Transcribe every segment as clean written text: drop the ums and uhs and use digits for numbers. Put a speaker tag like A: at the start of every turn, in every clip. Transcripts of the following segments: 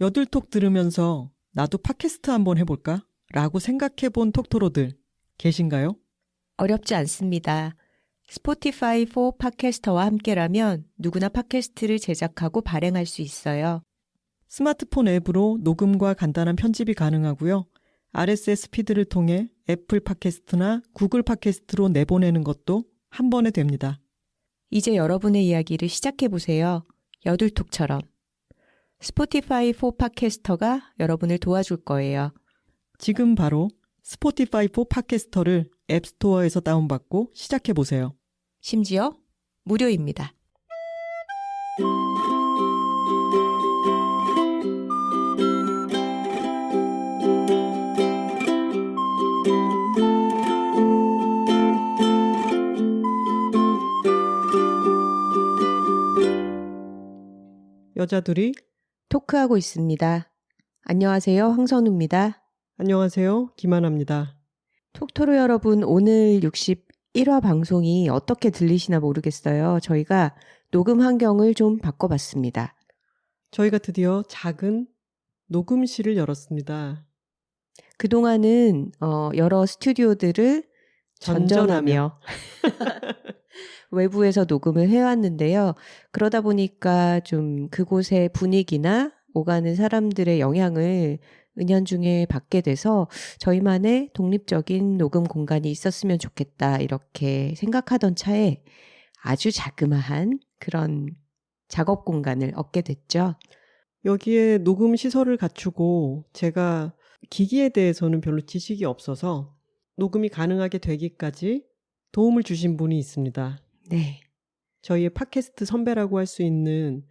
A: 여들톡 들으면서 나도 팟캐스트 한번 해볼까? 라고 생각해본 톡토로들 계신가요?
B: 어렵지 않습니다. 스포티파이 for 팟캐스터와 함께라면 누구나 팟캐스트를 제작하고 발행할 수 있어요.
A: 스마트폰 앱으로 녹음과 간단한 편집이 가능하고요. RSS 피드를 통해 애플 팟캐스트나 구글 팟캐스트로 내보내는 것도 한 번에 됩니다.
B: 이제 여러분의 이야기를 시작해보세요. 여들톡처럼. 스포티파이 for 팟캐스터가 여러분을 도와줄 거예요.
A: 지금 바로 스포티파이 포 팟캐스터를 앱스토어에서 다운받고 시작해보세요.
B: 심지어 무료입니다.
A: 여자들이
B: 토크하고 있습니다. 안녕하세요. 황선우입니다.
A: 안녕하세요. 김하나입니다.
B: 톡토로 여러분, 오늘 61화 방송이 어떻게 들리시나 모르겠어요. 저희가 녹음 환경을 좀 바꿔봤습니다.
A: 저희가 드디어 작은 녹음실을 열었습니다.
B: 그동안은 여러 스튜디오들을 전전하며 외부에서 녹음을 해왔는데요. 그러다 보니까 좀 그곳의 분위기나 오가는 사람들의 영향을 은연중에 받게 돼서 저희만의 독립적인 녹음 공간이 있었으면 좋겠다 이렇게 생각하던 차에 아주 자그마한 그런 작업 공간을 얻게 됐죠.
A: 여기에 녹음 시설을 갖추고 제가 기기에 대해서는 별로 지식이 없어서 녹음이 가능하게 되기까지 도움을 주신 분이 있습니다.
B: 네.
A: 저희의 팟캐스트 선배라고 할 수 있는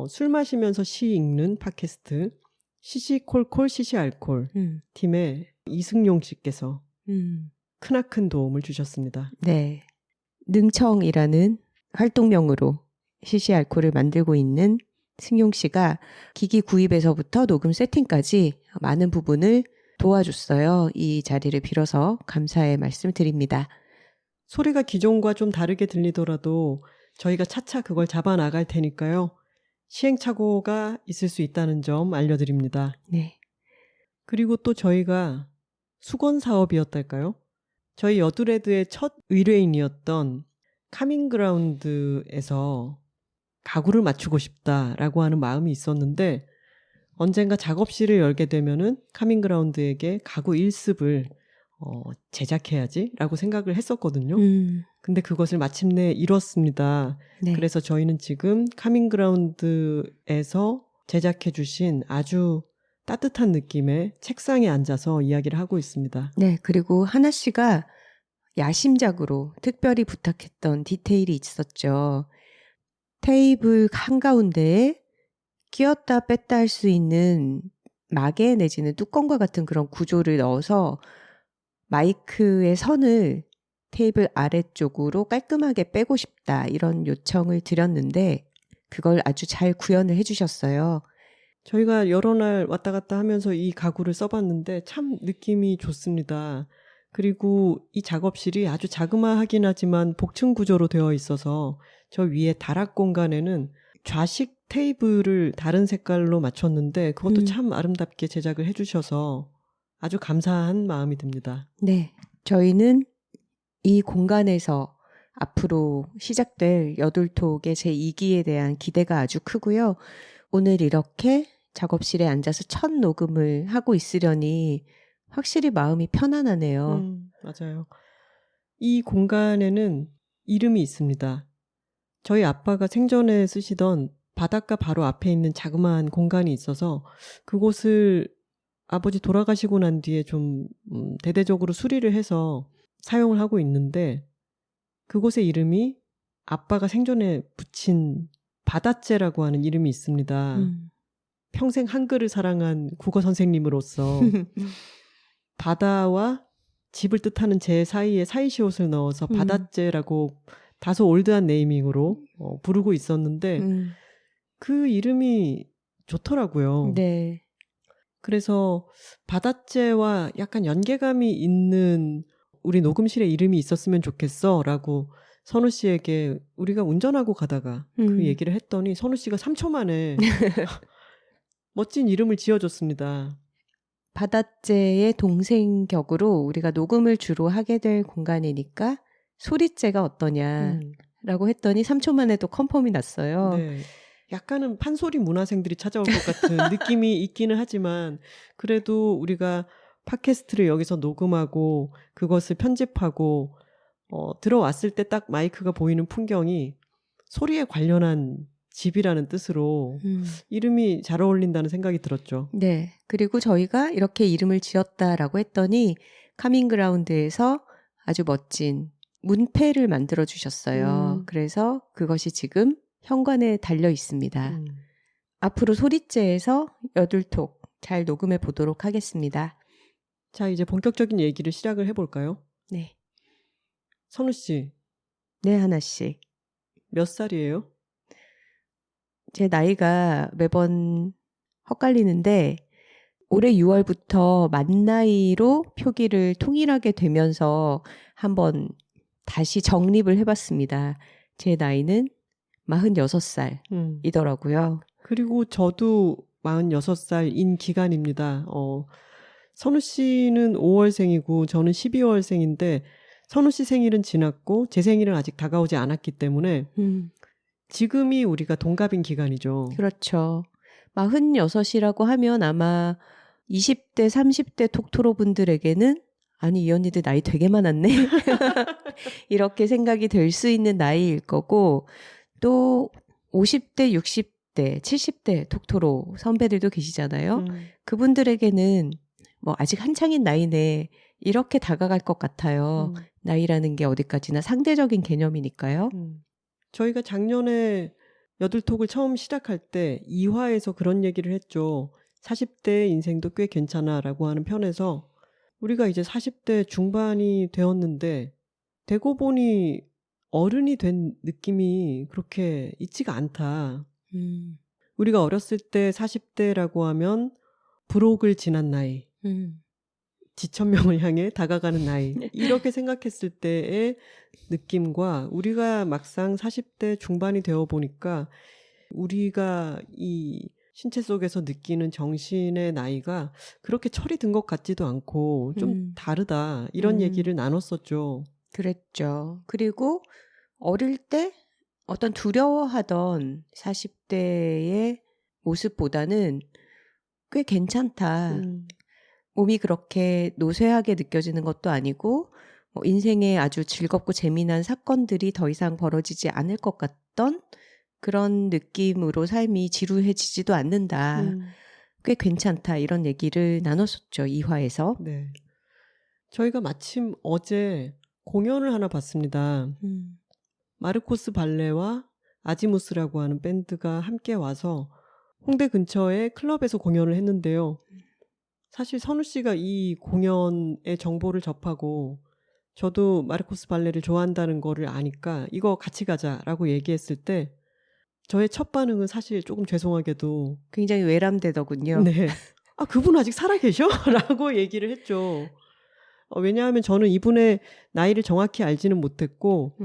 A: 술 마시면서 시 읽는 팟캐스트 시시콜콜 시시알콜 팀의 이승용 씨께서 크나큰 도움을 주셨습니다.
B: 네. 능청이라는 활동명으로 시시알코를 만들고 있는 승용 씨가 기기 구입에서부터 녹음 세팅까지 많은 부분을 도와줬어요. 이 자리를 빌어서 감사의 말씀 드립니다.
A: 소리가 기존과 좀 다르게 들리더라도 저희가 차차 그걸 잡아 나갈 테니까요. 시행착오가 있을 수 있다는 점 알려드립니다.
B: 네.
A: 그리고 또 저희가 수건 사업이었달까요? 저희 여드레드의 첫 의뢰인이었던 카밍그라운드에서 가구를 맞추고 싶다라고 하는 마음이 있었는데 언젠가 작업실을 열게 되면은 카밍그라운드에게 가구 1습을 제작해야지 라고 생각을 했었거든요. 근데 그것을 마침내 이뤘습니다.
B: 네.
A: 그래서 저희는 지금 카밍그라운드에서 제작해 주신 아주 따뜻한 느낌의 책상에 앉아서 이야기를 하고 있습니다.
B: 네. 그리고 하나 씨가 야심작으로 특별히 부탁했던 디테일이 있었죠. 테이블 한가운데에 끼웠다 뺐다 할 수 있는 마개 내지는 뚜껑과 같은 그런 구조를 넣어서 마이크의 선을 테이블 아래쪽으로 깔끔하게 빼고 싶다 이런 요청을 드렸는데 그걸 아주 잘 구현을 해주셨어요.
A: 저희가 여러 날 왔다 갔다 하면서 이 가구를 써봤는데 참 느낌이 좋습니다. 그리고 이 작업실이 아주 자그마하긴 하지만 복층 구조로 되어 있어서 저 위에 다락 공간에는 좌식 테이블을 다른 색깔로 맞췄는데 그것도 참 아름답게 제작을 해주셔서 아주 감사한 마음이 듭니다.
B: 네, 저희는 이 공간에서 앞으로 시작될 여둘톡의 제2기에 대한 기대가 아주 크고요. 오늘 이렇게 작업실에 앉아서 첫 녹음을 하고 있으려니 확실히 마음이 편안하네요.
A: 맞아요. 이 공간에는 이름이 있습니다. 저희 아빠가 생전에 쓰시던 바닷가 바로 앞에 있는 자그마한 공간이 있어서 그곳을 아버지 돌아가시고 난 뒤에 좀 대대적으로 수리를 해서 사용을 하고 있는데 그곳의 이름이 아빠가 생전에 붙인 바닷재라고 하는 이름이 있습니다. 평생 한글을 사랑한 국어 선생님으로서 바다와 집을 뜻하는 재 사이에 사이시옷을 넣어서 바닷재라고 다소 올드한 네이밍으로 부르고 있었는데 그 이름이 좋더라고요.
B: 네.
A: 그래서 바닷재와 약간 연계감이 있는 우리 녹음실의 이름이 있었으면 좋겠어 라고 선우 씨에게 우리가 운전하고 가다가 그 얘기를 했더니 선우 씨가 3초 만에 멋진 이름을 지어줬습니다.
B: 바다째의 동생 격으로 우리가 녹음을 주로 하게 될 공간이니까 소리째가 어떠냐라고 했더니 3초 만에 또 컨펌이 났어요.
A: 네. 약간은 판소리 문화생들이 찾아올 것 같은 느낌이 있기는 하지만 그래도 우리가 팟캐스트를 여기서 녹음하고 그것을 편집하고 들어왔을 때 딱 마이크가 보이는 풍경이 소리에 관련한 집이라는 뜻으로 이름이 잘 어울린다는 생각이 들었죠.
B: 네. 그리고 저희가 이렇게 이름을 지었다라고 했더니 카밍그라운드에서 아주 멋진 문패를 만들어 주셨어요. 그래서 그것이 지금 현관에 달려 있습니다. 앞으로 소리째에서 여둘톡 잘 녹음해 보도록 하겠습니다.
A: 자, 이제 본격적인 얘기를 시작을 해볼까요?
B: 네.
A: 선우 씨,
B: 네, 하나씩.
A: 몇 살이에요?
B: 제 나이가 매번 헛갈리는데 올해 6월부터 만 나이로 표기를 통일하게 되면서 한번 다시 정립을 해봤습니다. 제 나이는 46살이더라고요.
A: 그리고 저도 46살인 기간입니다. 선우 씨는 5월생이고 저는 12월생인데 선우 씨 생일은 지났고 제 생일은 아직 다가오지 않았기 때문에 지금이 우리가 동갑인 기간이죠.
B: 그렇죠. 46이라고 하면 아마 20대, 30대 톡토로 분들에게는 아니 이 언니들 나이 되게 많았네. 이렇게 생각이 될 수 있는 나이일 거고 또 50대, 60대, 70대 톡토로 선배들도 계시잖아요. 그분들에게는 뭐 아직 한창인 나이네 이렇게 다가갈 것 같아요. 나이라는 게 어디까지나 상대적인 개념이니까요.
A: 저희가 작년에 여둘톡을 처음 시작할 때 2화에서 그런 얘기를 했죠. 40대 인생도 꽤 괜찮아라고 하는 편에서 우리가 이제 40대 중반이 되었는데 되고 보니 어른이 된 느낌이 그렇게 있지가 않다. 우리가 어렸을 때 40대라고 하면 불혹을 지난 나이, 지천명을 향해 다가가는 나이 이렇게 생각했을 때의 느낌과 우리가 막상 40대 중반이 되어 보니까 우리가 이 신체 속에서 느끼는 정신의 나이가 그렇게 철이 든 것 같지도 않고 좀 다르다 이런 얘기를 나눴었죠.
B: 그랬죠. 그리고 어릴 때 어떤 두려워하던 40대의 모습보다는 꽤 괜찮다. 몸이 그렇게 노쇠하게 느껴지는 것도 아니고 뭐 인생에 아주 즐겁고 재미난 사건들이 더 이상 벌어지지 않을 것 같던 그런 느낌으로 삶이 지루해지지도 않는다. 꽤 괜찮다. 이런 얘기를 나눴었죠. 2화에서.
A: 네. 저희가 마침 어제 공연을 하나 봤습니다. 마르코스 발레와 아지무스라고 하는 밴드가 함께 와서 홍대 근처의 클럽에서 공연을 했는데요. 사실 선우 씨가 이 공연의 정보를 접하고 저도 마르코스 발레를 좋아한다는 거를 아니까 이거 같이 가자라고 얘기했을 때 저의 첫 반응은 사실 조금 죄송하게도
B: 굉장히 외람되더군요.
A: 네. 아, 그분 아직 살아계셔? 라고 얘기를 했죠. 왜냐하면 저는 이분의 나이를 정확히 알지는 못했고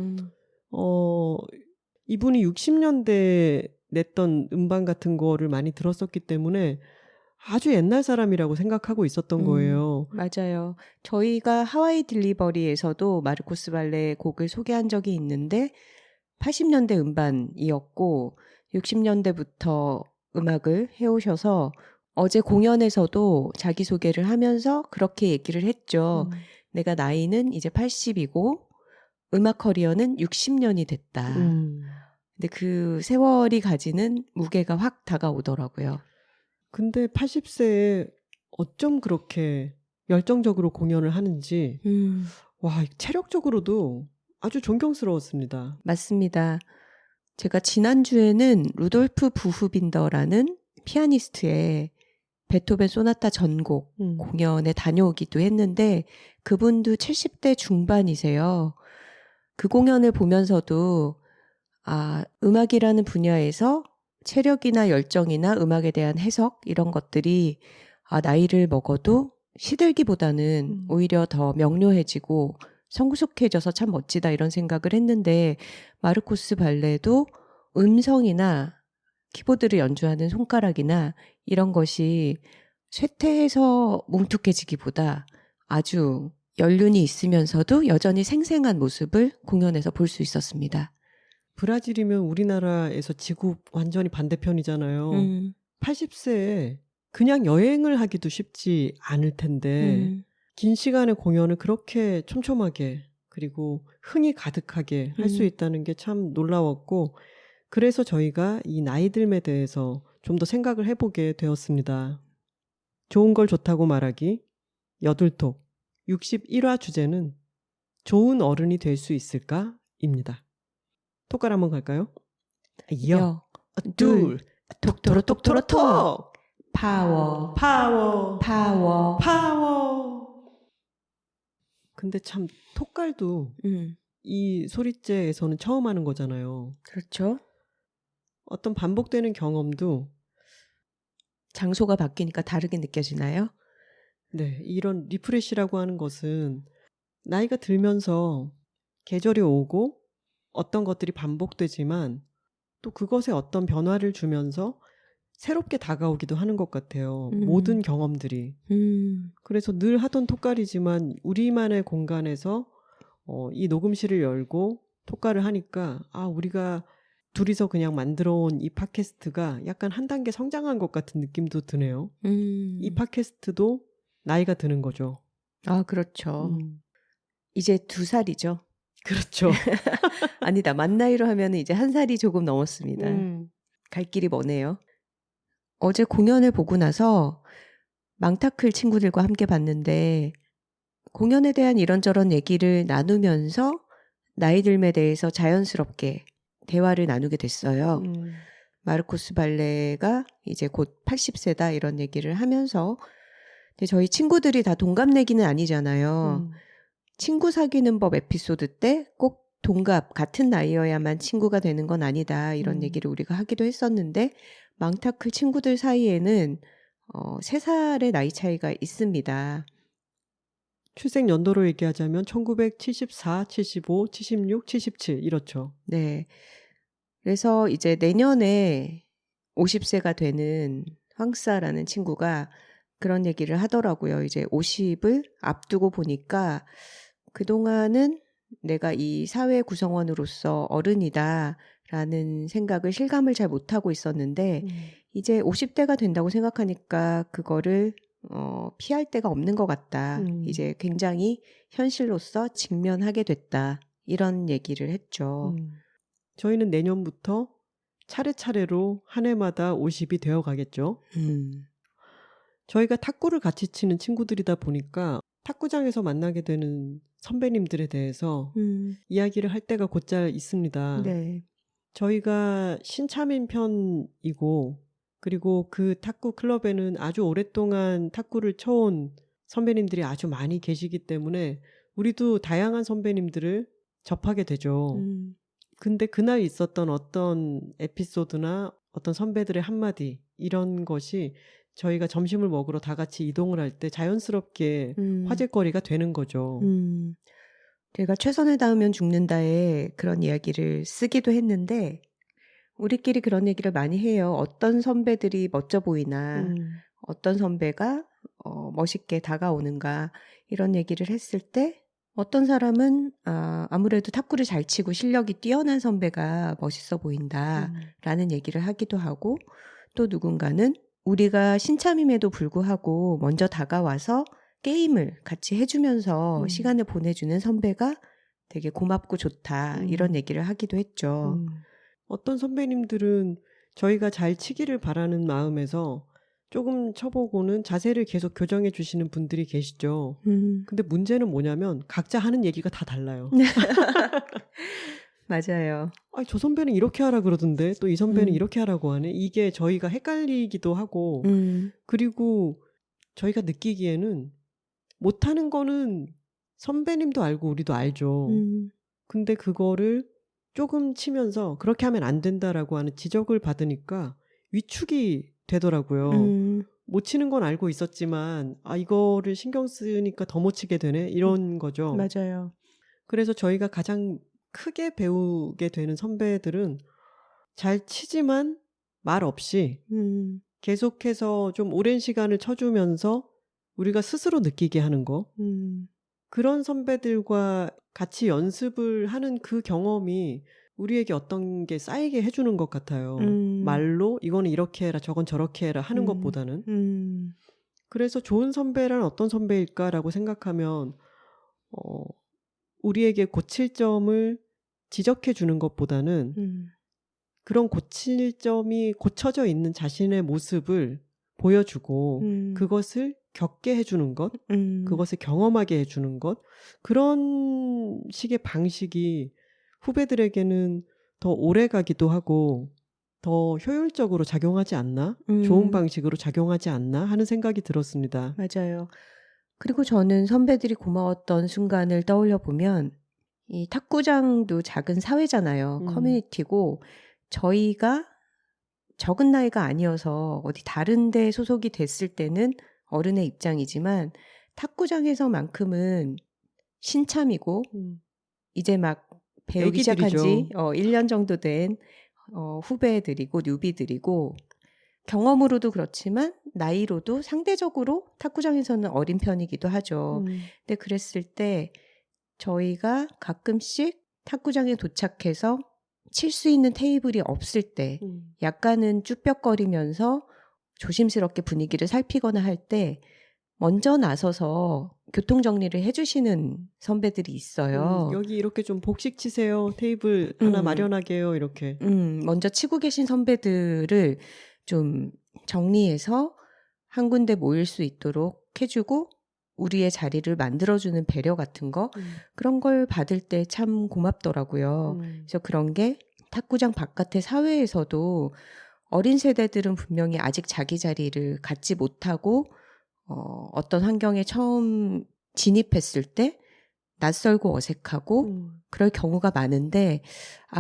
A: 이분이 60년대에 냈던 음반 같은 거를 많이 들었었기 때문에 아주 옛날 사람이라고 생각하고 있었던 거예요.
B: 맞아요. 저희가 하와이 딜리버리에서도 마르코스 발레 곡을 소개한 적이 있는데 80년대 음반이었고 60년대부터 음악을 해오셔서 어제 공연에서도 자기소개를 하면서 그렇게 얘기를 했죠. 내가 나이는 이제 80이고 음악 커리어는 60년이 됐다. 근데 그 세월이 가지는 무게가 확 다가오더라고요.
A: 근데 80세에 어쩜 그렇게 열정적으로 공연을 하는지 와, 체력적으로도 아주 존경스러웠습니다.
B: 맞습니다. 제가 지난주에는 루돌프 부흐빈더라는 피아니스트의 베토벤 소나타 전곡 공연에 다녀오기도 했는데 그분도 70대 중반이세요. 그 공연을 보면서도 음악이라는 분야에서 체력이나 열정이나 음악에 대한 해석 이런 것들이 나이를 먹어도 시들기보다는 오히려 더 명료해지고 성숙해져서 참 멋지다 이런 생각을 했는데 마르코스 발레도 음성이나 키보드를 연주하는 손가락이나 이런 것이 쇠퇴해서 뭉툭해지기보다 아주 연륜이 있으면서도 여전히 생생한 모습을 공연에서 볼 수 있었습니다.
A: 브라질이면 우리나라에서 지구 완전히 반대편이잖아요. 80세에 그냥 여행을 하기도 쉽지 않을 텐데 긴 시간의 공연을 그렇게 촘촘하게 그리고 흥이 가득하게 할 수 있다는 게 참 놀라웠고, 그래서 저희가 이 나이듦에 대해서 좀 더 생각을 해보게 되었습니다. 좋은 걸 좋다고 말하기 여둘톡 61화 주제는 좋은 어른이 될 수 있을까? 입니다. 톡갈 한번 갈까요? 둘, 톡토로톡토로톡!
B: 파워,
A: 파워,
B: 파워.
A: 파워. 근데 참 톡갈도 이 소리째에서는 처음 하는 거잖아요.
B: 그렇죠.
A: 어떤 반복되는 경험도
B: 장소가 바뀌니까 다르게 느껴지나요?
A: 네, 이런 리프레시라고 하는 것은 나이가 들면서 계절이 오고 어떤 것들이 반복되지만 또 그것에 어떤 변화를 주면서 새롭게 다가오기도 하는 것 같아요. 모든 경험들이. 그래서 늘 하던 톡갈이지만 우리만의 공간에서 이 녹음실을 열고 톡갈을 하니까 우리가 둘이서 그냥 만들어온 이 팟캐스트가 약간 한 단계 성장한 것 같은 느낌도 드네요. 이 팟캐스트도 나이가 드는 거죠.
B: 아, 그렇죠. 이제 2살이죠.
A: 그렇죠.
B: 아니다. 만 나이로 하면 이제 1살이 조금 넘었습니다. 갈 길이 머네요. 어제 공연을 보고 나서 망타클 친구들과 함께 봤는데 공연에 대한 이런저런 얘기를 나누면서 나이듦에 대해서 자연스럽게 대화를 나누게 됐어요. 마르코스 발레가 이제 곧 80세다 이런 얘기를 하면서, 근데 저희 친구들이 다 동갑내기는 아니잖아요. 친구 사귀는 법 에피소드 때 꼭 동갑 같은 나이여야만 친구가 되는 건 아니다 이런 얘기를 우리가 하기도 했었는데, 망타클 친구들 사이에는 3살의 나이 차이가 있습니다.
A: 출생 연도로 얘기하자면 1974, 75, 76, 77 이렇죠.
B: 네. 그래서 이제 내년에 50세가 되는 황사라는 친구가 그런 얘기를 하더라고요. 이제 50을 앞두고 보니까 그동안은 내가 이 사회 구성원으로서 어른이다라는 생각을 실감을 잘 못하고 있었는데 이제 50대가 된다고 생각하니까 그거를 피할 데가 없는 것 같다. 이제 굉장히 현실로서 직면하게 됐다. 이런 얘기를 했죠.
A: 저희는 내년부터 차례차례로 한 해마다 50이 되어 가겠죠. 저희가 탁구를 같이 치는 친구들이다 보니까 탁구장에서 만나게 되는 선배님들에 대해서 이야기를 할 때가 곧잘 있습니다.
B: 네.
A: 저희가 신참인 편이고, 그리고 그 탁구 클럽에는 아주 오랫동안 탁구를 쳐온 선배님들이 아주 많이 계시기 때문에 우리도 다양한 선배님들을 접하게 되죠. 근데 그날 있었던 어떤 에피소드나 어떤 선배들의 한마디 이런 것이 저희가 점심을 먹으러 다 같이 이동을 할 때 자연스럽게 화제거리가 되는 거죠.
B: 제가 최선을 다하면 죽는다에 그런 이야기를 쓰기도 했는데 우리끼리 그런 얘기를 많이 해요. 어떤 선배들이 멋져 보이나 어떤 선배가 멋있게 다가오는가 이런 얘기를 했을 때 어떤 사람은 아무래도 탁구를 잘 치고 실력이 뛰어난 선배가 멋있어 보인다라는 얘기를 하기도 하고, 또 누군가는 우리가 신참임에도 불구하고 먼저 다가와서 게임을 같이 해주면서 시간을 보내주는 선배가 되게 고맙고 좋다 이런 얘기를 하기도 했죠.
A: 어떤 선배님들은 저희가 잘 치기를 바라는 마음에서 조금 쳐보고는 자세를 계속 교정해 주시는 분들이 계시죠. 근데 문제는 뭐냐면 각자 하는 얘기가 다 달라요.
B: 맞아요.
A: 저 선배는 이렇게 하라 그러던데 또 이 선배는 이렇게 하라고 하네. 이게 저희가 헷갈리기도 하고, 그리고 저희가 느끼기에는 못하는 거는 선배님도 알고 우리도 알죠. 근데 그거를 조금 치면서 그렇게 하면 안 된다라고 하는 지적을 받으니까 위축이 되더라고요. 못 치는 건 알고 있었지만 이거를 신경 쓰니까 더 못 치게 되네 이런 거죠.
B: 맞아요.
A: 그래서 저희가 가장 크게 배우게 되는 선배들은 잘 치지만 말 없이 계속해서 좀 오랜 시간을 쳐주면서 우리가 스스로 느끼게 하는 거. 그런 선배들과 같이 연습을 하는 그 경험이 우리에게 어떤 게 쌓이게 해주는 것 같아요. 말로 이거는 이렇게 해라, 저건 저렇게 해라 하는 것보다는. 그래서 좋은 선배란 어떤 선배일까라고 생각하면 우리에게 고칠 점을 지적해 주는 것보다는 그런 고칠 점이 고쳐져 있는 자신의 모습을 보여주고 그것을 겪게 해주는 것, 그것을 경험하게 해주는 것, 그런 식의 방식이 후배들에게는 더 오래 가기도 하고 더 효율적으로 작용하지 않나? 좋은 방식으로 작용하지 않나? 하는 생각이 들었습니다.
B: 맞아요. 그리고 저는 선배들이 고마웠던 순간을 떠올려 보면 이 탁구장도 작은 사회잖아요. 커뮤니티고 저희가 적은 나이가 아니어서 어디 다른 데 소속이 됐을 때는 어른의 입장이지만 탁구장에서만큼은 신참이고 이제 막 배우기 시작한
A: 애기들이죠.
B: 지 1년 정도 된 후배들이고 뉴비들이고 경험으로도 그렇지만 나이로도 상대적으로 탁구장에서는 어린 편이기도 하죠. 근데 그랬을 때 저희가 가끔씩 탁구장에 도착해서 칠 수 있는 테이블이 없을 때 약간은 쭈뼛거리면서 조심스럽게 분위기를 살피거나 할 때 먼저 나서서 교통정리를 해주시는 선배들이 있어요.
A: 여기 이렇게 좀 복식 치세요. 테이블 하나 마련하게요. 이렇게.
B: 먼저 치고 계신 선배들을 좀 정리해서 한 군데 모일 수 있도록 해주고 우리의 자리를 만들어주는 배려 같은 거 그런 걸 받을 때 참 고맙더라고요. 그래서 그런 게 탁구장 바깥의 사회에서도 어린 세대들은 분명히 아직 자기 자리를 갖지 못하고 어떤 환경에 처음 진입했을 때 낯설고 어색하고 그럴 경우가 많은데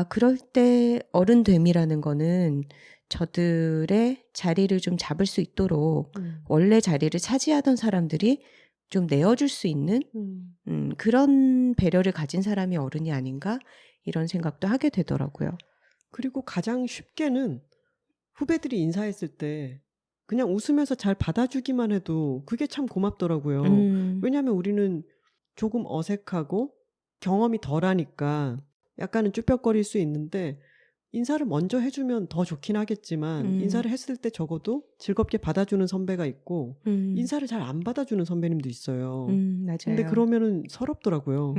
B: 그럴 때 어른됨이라는 거는 저들의 자리를 좀 잡을 수 있도록 원래 자리를 차지하던 사람들이 좀 내어줄 수 있는 그런 배려를 가진 사람이 어른이 아닌가 이런 생각도 하게 되더라고요.
A: 그리고 가장 쉽게는 후배들이 인사했을 때 그냥 웃으면서 잘 받아주기만 해도 그게 참 고맙더라고요. 왜냐하면 우리는 조금 어색하고 경험이 덜하니까 약간은 쭈뼛거릴 수 있는데 인사를 먼저 해주면 더 좋긴 하겠지만 인사를 했을 때 적어도 즐겁게 받아주는 선배가 있고 인사를 잘 안 받아주는 선배님도 있어요.
B: 맞아요.
A: 근데 그러면은 서럽더라고요.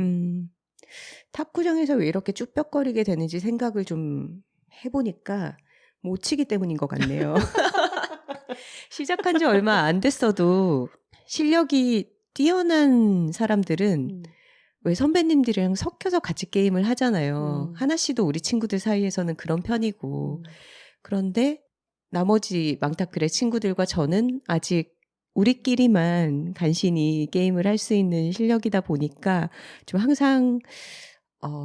B: 탁구장에서 왜 이렇게 쭈뼛거리게 되는지 생각을 좀 해보니까 못 치기 때문인 것 같네요. 시작한 지 얼마 안 됐어도 실력이 뛰어난 사람들은 왜 선배님들이랑 섞여서 같이 게임을 하잖아요. 하나 씨도 우리 친구들 사이에서는 그런 편이고 그런데 나머지 망타클의 친구들과 저는 아직 우리끼리만 간신히 게임을 할 수 있는 실력이다 보니까 좀 항상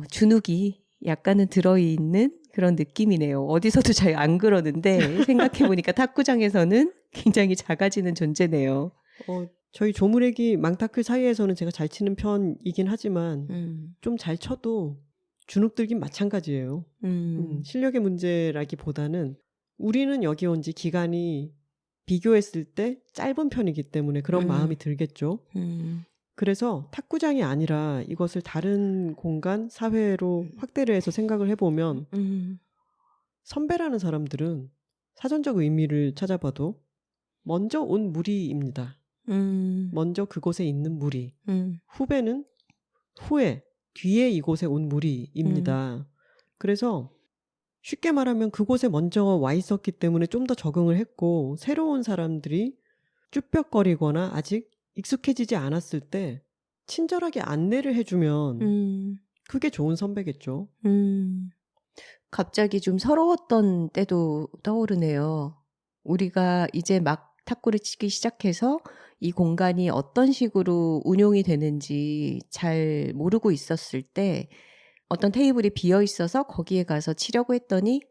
B: 주눅이 약간은 들어있는 그런 느낌이네요. 어디서도 잘 안 그러는데 생각해보니까 탁구장에서는 굉장히 작아지는 존재네요.
A: 저희 조무래기 망타클 사이에서는 제가 잘 치는 편이긴 하지만 좀 잘 쳐도 주눅 들긴 마찬가지예요. 실력의 문제라기보다는 우리는 여기 온 지 기간이 비교했을 때 짧은 편이기 때문에 그런 마음이 들겠죠. 그래서 탁구장이 아니라 이것을 다른 공간, 사회로 확대를 해서 생각을 해보면 선배라는 사람들은 사전적 의미를 찾아봐도 먼저 온 무리입니다. 먼저 그곳에 있는 무리. 후배는 후에, 뒤에 이곳에 온 무리입니다. 그래서 쉽게 말하면 그곳에 먼저 와 있었기 때문에 좀 더 적응을 했고 새로운 사람들이 쭈뼛거리거나 아직 익숙해지지 않았을 때 친절하게 안내를 해주면 그게 좋은 선배겠죠.
B: 갑자기 좀 서러웠던 때도 떠오르네요. 우리가 이제 막 탁구를 치기 시작해서 이 공간이 어떤 식으로 운용이 되는지 잘 모르고 있었을 때 어떤 테이블이 비어 있어서 거기에 가서 치려고 했더니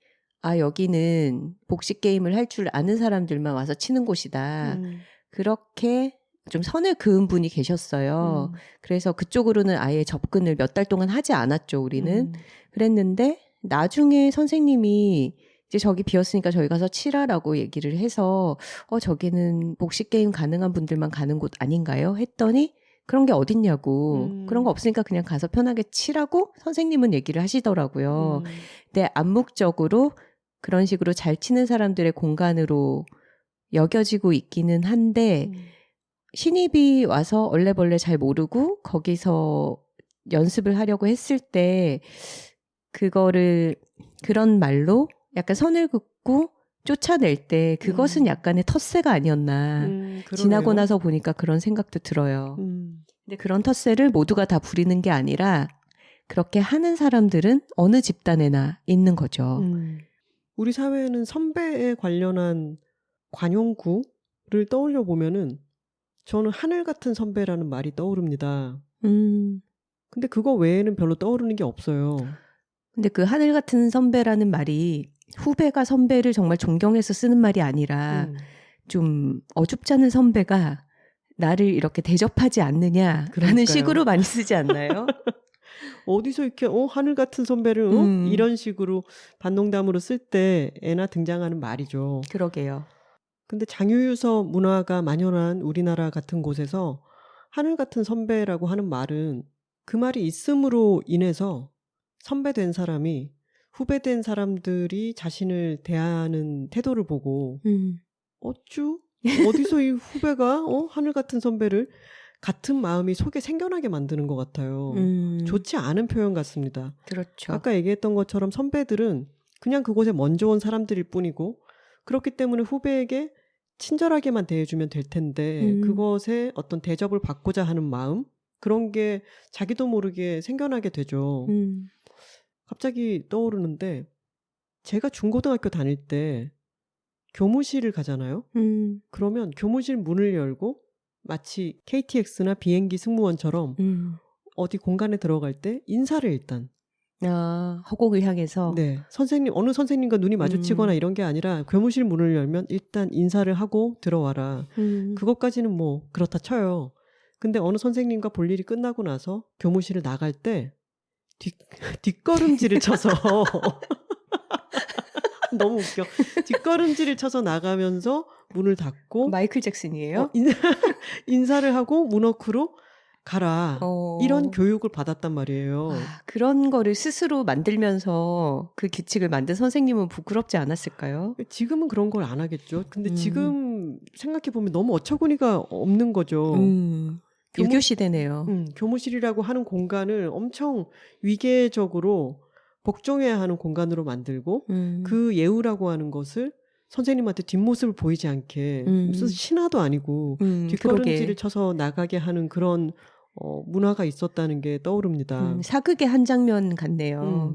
B: 여기는 복식 게임을 할 줄 아는 사람들만 와서 치는 곳이다. 그렇게 좀 선을 그은 분이 계셨어요. 그래서 그쪽으로는 아예 접근을 몇 달 동안 하지 않았죠, 우리는. 그랬는데 나중에 선생님이 이제 저기 비었으니까 저희 가서 치라라고 얘기를 해서 저기는 복식게임 가능한 분들만 가는 곳 아닌가요? 했더니 그런 게 어딨냐고. 그런 거 없으니까 그냥 가서 편하게 치라고 선생님은 얘기를 하시더라고요. 근데 암묵적으로 그런 식으로 잘 치는 사람들의 공간으로 여겨지고 있기는 한데 신입이 와서 얼레벌레 잘 모르고 거기서 연습을 하려고 했을 때 그거를 그런 말로 약간 선을 긋고 쫓아낼 때 그것은 약간의 텃세가 아니었나. 지나고
A: 그러네요.
B: 나서 보니까 그런 생각도 들어요.
A: 음.
B: 근데 그런 텃세를 모두가 다 부리는 게 아니라 그렇게 하는 사람들은 어느 집단에나 있는 거죠.
A: 우리 사회에는 선배에 관련한 관용구를 떠올려 보면은 저는 하늘 같은 선배라는 말이 떠오릅니다. 근데 그거 외에는 별로 떠오르는 게 없어요.
B: 근데 그 하늘 같은 선배라는 말이 후배가 선배를 정말 존경해서 쓰는 말이 아니라 좀 어줍지 않은 선배가 나를 이렇게 대접하지 않느냐라는
A: 그러니까요.
B: 식으로 많이 쓰지 않나요?
A: 어디서 이렇게 하늘 같은 선배를 이런 식으로 반농담으로 쓸 때 애나 등장하는 말이죠.
B: 그러게요.
A: 근데 장유유서 문화가 만연한 우리나라 같은 곳에서 하늘 같은 선배라고 하는 말은 그 말이 있음으로 인해서 선배된 사람이 후배된 사람들이 자신을 대하는 태도를 보고 어쭈? 어디서 이 후배가 하늘 같은 선배를 같은 마음이 속에 생겨나게 만드는 것 같아요. 좋지 않은 표현 같습니다.
B: 그렇죠.
A: 아까 얘기했던 것처럼 선배들은 그냥 그곳에 먼저 온 사람들일 뿐이고 그렇기 때문에 후배에게 친절하게만 대해주면 될 텐데 그것에 어떤 대접을 받고자 하는 마음 그런 게 자기도 모르게 생겨나게 되죠. 갑자기 떠오르는데 제가 중고등학교 다닐 때 교무실을 가잖아요. 그러면 교무실 문을 열고 마치 KTX나 비행기 승무원처럼 어디 공간에 들어갈 때 인사를 일단
B: 허공을 향해서
A: 네, 선생님 어느 선생님과 눈이 마주치거나 이런 게 아니라 교무실 문을 열면 일단 인사를 하고 들어와라. 그것까지는 뭐 그렇다 쳐요. 근데 어느 선생님과 볼 일이 끝나고 나서 교무실을 나갈 때 뒷걸음질을 쳐서 너무 웃겨. 뒷걸음질을 쳐서 나가면서 문을 닫고
B: 마이클 잭슨이에요?
A: 인사를 하고 문워크로 가라. 이런 교육을 받았단 말이에요.
B: 그런 거를 스스로 만들면서 그 규칙을 만든 선생님은 부끄럽지 않았을까요?
A: 지금은 그런 걸 안 하겠죠. 근데 지금 생각해보면 너무 어처구니가 없는 거죠.
B: 유교 시대네요.
A: 교무실이라고 하는 공간을 엄청 위계적으로 복종해야 하는 공간으로 만들고 그 예우라고 하는 것을 선생님한테 뒷모습을 보이지 않게 무슨 신하도 아니고 뒷걸음질을 쳐서 나가게 하는 그런 문화가 있었다는 게 떠오릅니다.
B: 사극의 한 장면 같네요.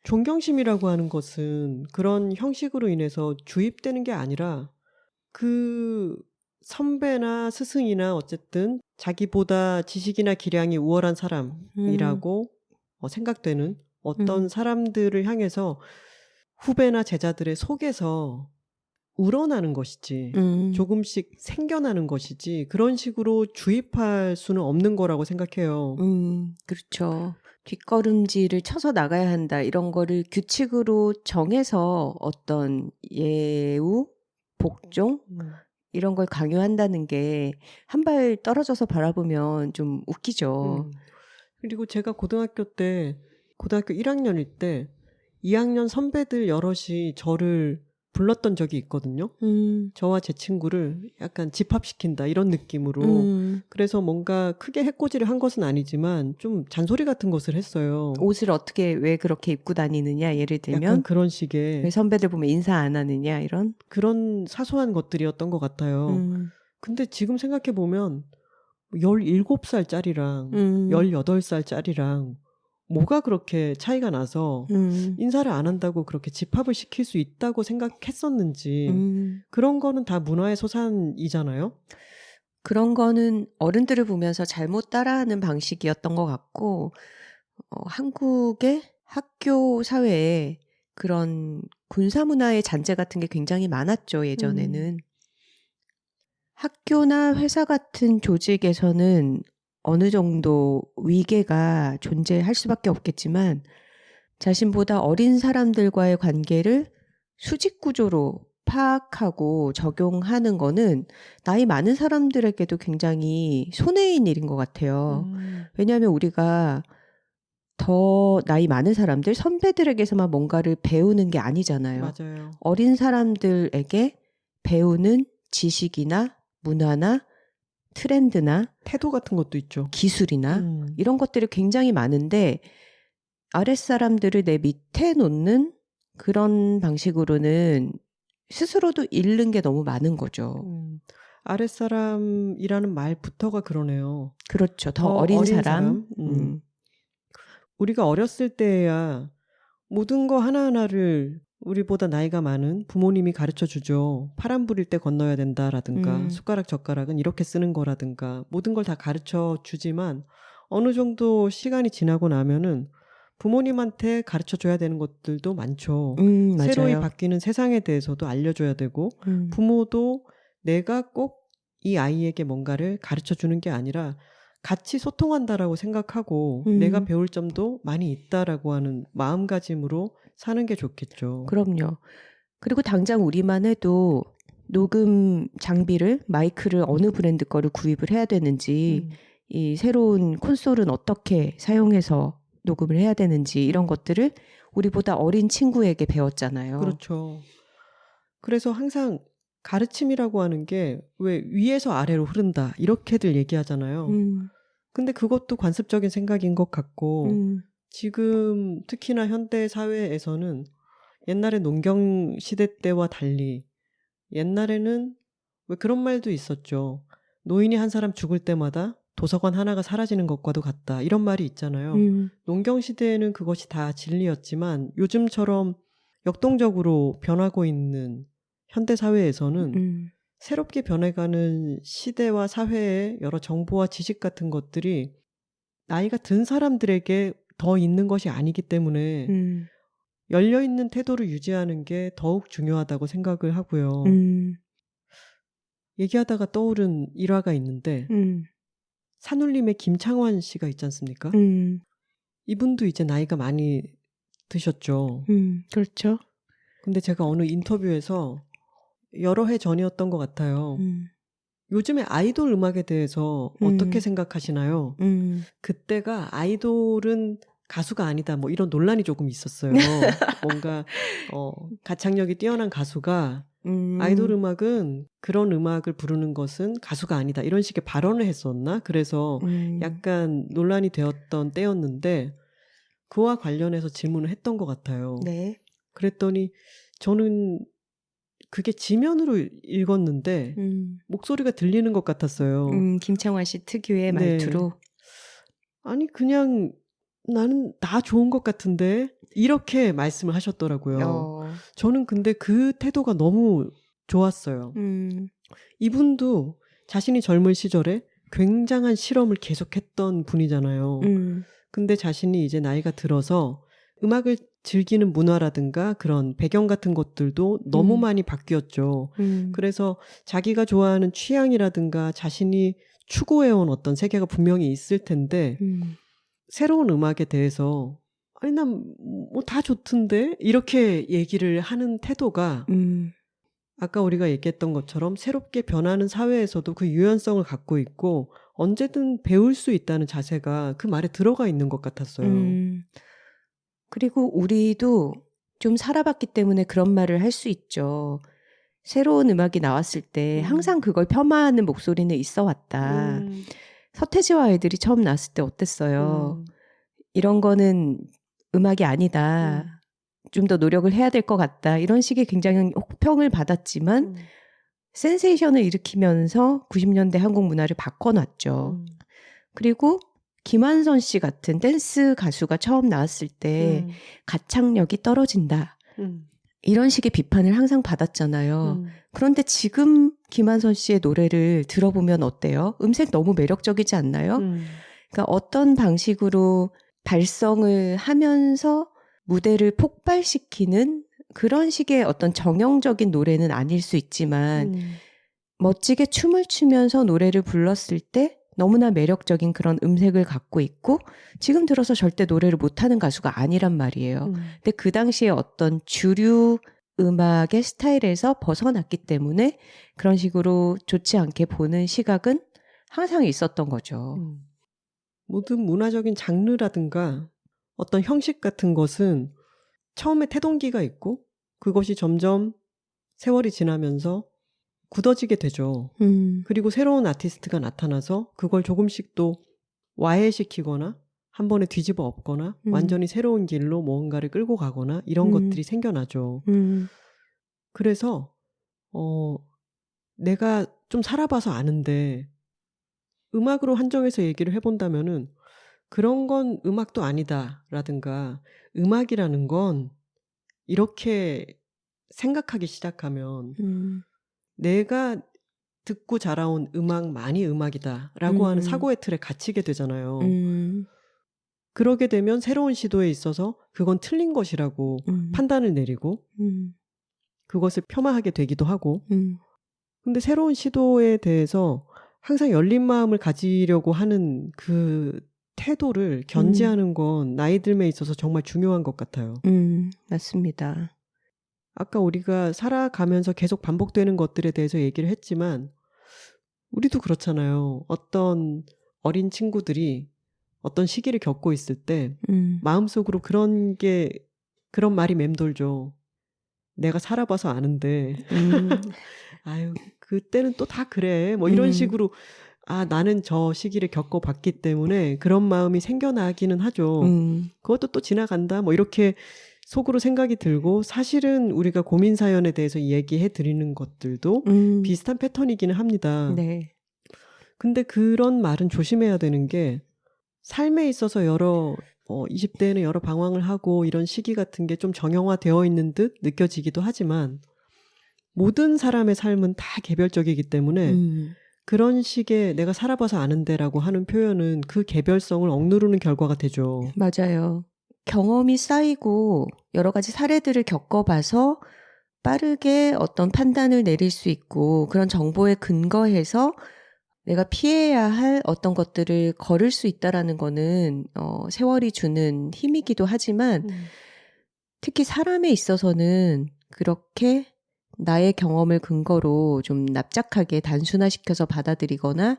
A: 존경심이라고 하는 것은 그런 형식으로 인해서 주입되는 게 아니라 그 선배나 스승이나 어쨌든 자기보다 지식이나 기량이 우월한 사람이라고 생각되는 어떤 사람들을 향해서 후배나 제자들의 속에서 우러나는 것이지 조금씩 생겨나는 것이지 그런 식으로 주입할 수는 없는 거라고 생각해요.
B: 그렇죠. 뒷걸음질을 쳐서 나가야 한다 이런 거를 규칙으로 정해서 어떤 예우, 복종 이런 걸 강요한다는 게 한 발 떨어져서 바라보면 좀 웃기죠.
A: 그리고 제가 고등학교 1학년일 때 2학년 선배들 여럿이 저를 불렀던 적이 있거든요. 저와 제 친구를 약간 집합시킨다 이런 느낌으로. 그래서 뭔가 크게 해코지를 한 것은 아니지만 좀 잔소리 같은 것을 했어요.
B: 옷을 어떻게 왜 그렇게 입고 다니느냐 예를 들면
A: 약간 그런 식의
B: 왜 선배들 보면 인사 안 하느냐 이런
A: 그런 사소한 것들이었던 것 같아요. 근데 지금 생각해보면 17살짜리랑 18살짜리랑 뭐가 그렇게 차이가 나서 인사를 안 한다고 그렇게 집합을 시킬 수 있다고 생각했었는지 그런 거는 다 문화의 소산이잖아요.
B: 그런 거는 어른들을 보면서 잘못 따라하는 방식이었던 것 같고 한국의 학교 사회에 그런 군사 문화의 잔재 같은 게 굉장히 많았죠. 예전에는. 학교나 회사 같은 조직에서는 어느 정도 위계가 존재할 수밖에 없겠지만 자신보다 어린 사람들과의 관계를 수직 구조로 파악하고 적용하는 거는 나이 많은 사람들에게도 굉장히 손해인 일인 것 같아요. 왜냐하면 우리가 더 나이 많은 사람들, 선배들에게서만 뭔가를 배우는 게 아니잖아요.
A: 맞아요.
B: 어린 사람들에게 배우는 지식이나 문화나 트렌드나
A: 태도 같은 것도 있죠.
B: 기술이나 이런 것들이 굉장히 많은데 아랫사람들을 내 밑에 놓는 그런 방식으로는 스스로도 잃는 게 너무 많은 거죠.
A: 아랫사람이라는 말부터가 그러네요.
B: 그렇죠. 더 어린 사람.
A: 우리가 어렸을 때야 모든 거 하나하나를 우리보다 나이가 많은 부모님이 가르쳐 주죠. 파란 불일 때 건너야 된다라든가 숟가락 젓가락은 이렇게 쓰는 거라든가 모든 걸 다 가르쳐 주지만 어느 정도 시간이 지나고 나면은 부모님한테 가르쳐 줘야 되는 것들도 많죠. 새로이
B: 맞아요.
A: 바뀌는 세상에 대해서도 알려줘야 되고 부모도 내가 꼭 이 아이에게 뭔가를 가르쳐 주는 게 아니라 같이 소통한다라고 생각하고 내가 배울 점도 많이 있다라고 하는 마음가짐으로 사는 게 좋겠죠.
B: 그럼요. 그리고 당장 우리만 해도 녹음 장비를, 마이크를 어느 브랜드 거를 구입을 해야 되는지 이 새로운 콘솔은 어떻게 사용해서 녹음을 해야 되는지 이런 것들을 우리보다 어린 친구에게 배웠잖아요.
A: 그렇죠. 그래서 항상 가르침이라고 하는 게 왜 위에서 아래로 흐른다 이렇게들 얘기하잖아요. 근데 그것도 관습적인 생각인 것 같고 지금 특히나 현대 사회에서는 옛날에 농경 시대 때와 달리 옛날에는 왜 그런 말도 있었죠. 노인이 한 사람 죽을 때마다 도서관 하나가 사라지는 것과도 같다. 이런 말이 있잖아요. 농경 시대에는 그것이 다 진리였지만 요즘처럼 역동적으로 변하고 있는 현대 사회에서는 새롭게 변해가는 시대와 사회의 여러 정보와 지식 같은 것들이 나이가 든 사람들에게 더 있는 것이 아니기 때문에 열려있는 태도를 유지하는 게 더욱 중요하다고 생각을 하고요. 얘기하다가 떠오른 일화가 있는데 산울림의 김창완 씨가 있지 않습니까? 이분도 이제 나이가 많이 드셨죠.
B: 그렇죠.
A: 근데 제가 어느 인터뷰에서 여러 해 전이었던 것 같아요. 요즘에 아이돌 음악에 대해서 어떻게 생각하시나요? 그때가 아이돌은 가수가 아니다 뭐 이런 논란이 조금 있었어요. 뭔가 가창력이 뛰어난 가수가 아이돌 음악은 그런 음악을 부르는 것은 가수가 아니다 이런 식의 발언을 했었나? 그래서 약간 논란이 되었던 때였는데 그와 관련해서 질문을 했던 것 같아요.
B: 네.
A: 그랬더니 저는 그게 지면으로 읽었는데 목소리가 들리는 것 같았어요.
B: 김창완 씨 특유의
A: 네.
B: 말투로.
A: 아니 그냥 나는 다 좋은 것 같은데 이렇게 말씀을 하셨더라고요. 저는 근데 그 태도가 너무 좋았어요. 이분도 자신이 젊은 시절에 굉장한 실험을 계속했던 분이잖아요. 근데 자신이 이제 나이가 들어서 음악을 즐기는 문화라든가 그런 배경 같은 것들도 너무 많이 바뀌었죠. 그래서 자기가 좋아하는 취향이라든가 자신이 추구해온 어떤 세계가 분명히 있을 텐데 새로운 음악에 대해서 아니 난 뭐 다 좋던데 이렇게 얘기를 하는 태도가 아까 우리가 얘기했던 것처럼 새롭게 변하는 사회에서도 그 유연성을 갖고 있고 언제든 배울 수 있다는 자세가 그 말에 들어가 있는 것 같았어요.
B: 그리고 우리도 좀 살아봤기 때문에 그런 말을 할 수 있죠. 새로운 음악이 나왔을 때 항상 그걸 폄하하는 목소리는 있어 왔다. 서태지와 아이들이 처음 나왔을 때 어땠어요? 이런 거는 음악이 아니다. 좀 더 노력을 해야 될 것 같다. 이런 식의 굉장히 혹평을 받았지만 센세이션을 일으키면서 90년대 한국 문화를 바꿔놨죠. 그리고 김한선 씨 같은 댄스 가수가 처음 나왔을 때 가창력이 떨어진다. 이런 식의 비판을 항상 받았잖아요. 그런데 지금 김한선 씨의 노래를 들어보면 어때요? 음색 너무 매력적이지 않나요? 그러니까 어떤 방식으로 발성을 하면서 무대를 폭발시키는 그런 식의 어떤 정형적인 노래는 아닐 수 있지만 멋지게 춤을 추면서 노래를 불렀을 때 너무나 매력적인 그런 음색을 갖고 있고 지금 들어서 절대 노래를 못하는 가수가 아니란 말이에요. 근데 그 당시에 어떤 주류 음악의 스타일에서 벗어났기 때문에 그런 식으로 좋지 않게 보는 시각은 항상 있었던 거죠.
A: 모든 문화적인 장르라든가 어떤 형식 같은 것은 처음에 태동기가 있고 그것이 점점 세월이 지나면서 굳어지게 되죠. 그리고 새로운 아티스트가 나타나서 그걸 조금씩 또 와해시키거나 한 번에 뒤집어 엎거나 완전히 새로운 길로 뭔가를 끌고 가거나 이런 것들이 생겨나죠. 그래서 내가 좀 살아봐서 아는데 음악으로 한정해서 얘기를 해본다면은 그런 건 음악도 아니다라든가 음악이라는 건 이렇게 생각하기 시작하면 내가 듣고 자라온 음악만이 음악이다라고 하는 사고의 틀에 갇히게 되잖아요. 그러게 되면 새로운 시도에 있어서 그건 틀린 것이라고 판단을 내리고 그것을 폄하하게 되기도 하고 근데 새로운 시도에 대해서 항상 열린 마음을 가지려고 하는 그 태도를 견지하는 건 나이 들에 있어서 정말 중요한 것 같아요.
B: 맞습니다.
A: 아까 우리가 살아가면서 계속 반복되는 것들에 대해서 얘기를 했지만 우리도 그렇잖아요. 어떤 어린 친구들이 어떤 시기를 겪고 있을 때 마음속으로 그런 말이 맴돌죠. 내가 살아봐서 아는데 아유 그때는 또 다 그래 뭐 이런 식으로 나는 저 시기를 겪어봤기 때문에 그런 마음이 생겨나기는 하죠. 그것도 또 지나간다 뭐 이렇게 속으로 생각이 들고 사실은 우리가 고민 사연에 대해서 얘기해 드리는 것들도 비슷한 패턴이기는 합니다.
B: 네.
A: 근데 그런 말은 조심해야 되는 게 삶에 있어서 20대에는 여러 방황을 하고 이런 시기 같은 게 좀 정형화되어 있는 듯 느껴지기도 하지만 모든 사람의 삶은 다 개별적이기 때문에 그런 식의 내가 살아봐서 아는데라고 하는 표현은 그 개별성을 억누르는 결과가 되죠.
B: 맞아요. 경험이 쌓이고 여러 가지 사례들을 겪어봐서 빠르게 어떤 판단을 내릴 수 있고 그런 정보에 근거해서 내가 피해야 할 어떤 것들을 걸을 수 있다라는 거는 세월이 주는 힘이기도 하지만 특히 사람에 있어서는 그렇게 나의 경험을 근거로 좀 납작하게 단순화시켜서 받아들이거나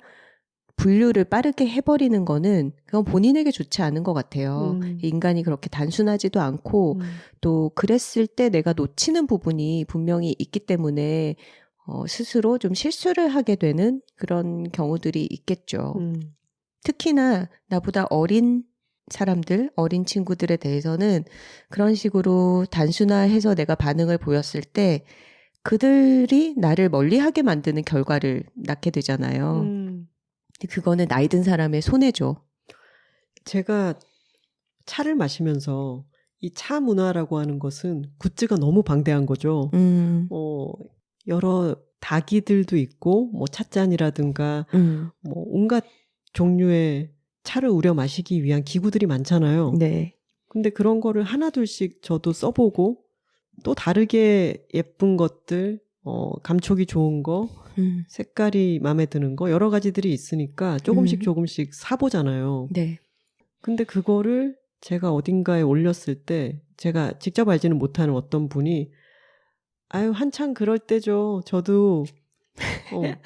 B: 분류를 빠르게 해버리는 거는 그건 본인에게 좋지 않은 것 같아요. 인간이 그렇게 단순하지도 않고 또 그랬을 때 내가 놓치는 부분이 분명히 있기 때문에 스스로 좀 실수를 하게 되는 그런 경우들이 있겠죠. 특히나 나보다 어린 사람들, 어린 친구들에 대해서는 그런 식으로 단순화해서 내가 반응을 보였을 때 그들이 나를 멀리하게 만드는 결과를 낳게 되잖아요. 그거는 나이 든 사람의 손해죠.
A: 제가 차를 마시면서 이 차 문화라고 하는 것은 굿즈가 너무 방대한 거죠. 여러 다기들도 있고 뭐 찻잔이라든가 뭐 온갖 종류의 차를 우려 마시기 위한 기구들이 많잖아요.
B: 네.
A: 근데 그런 거를 하나둘씩 저도 써보고 또 다르게 예쁜 것들, 감촉이 좋은 거, 색깔이 마음에 드는 거 여러 가지들이 있으니까 조금씩 사보잖아요.
B: 네.
A: 근데 그거를 제가 어딘가에 올렸을 때 제가 직접 알지는 못하는 어떤 분이 아유 한창 그럴 때죠. 저도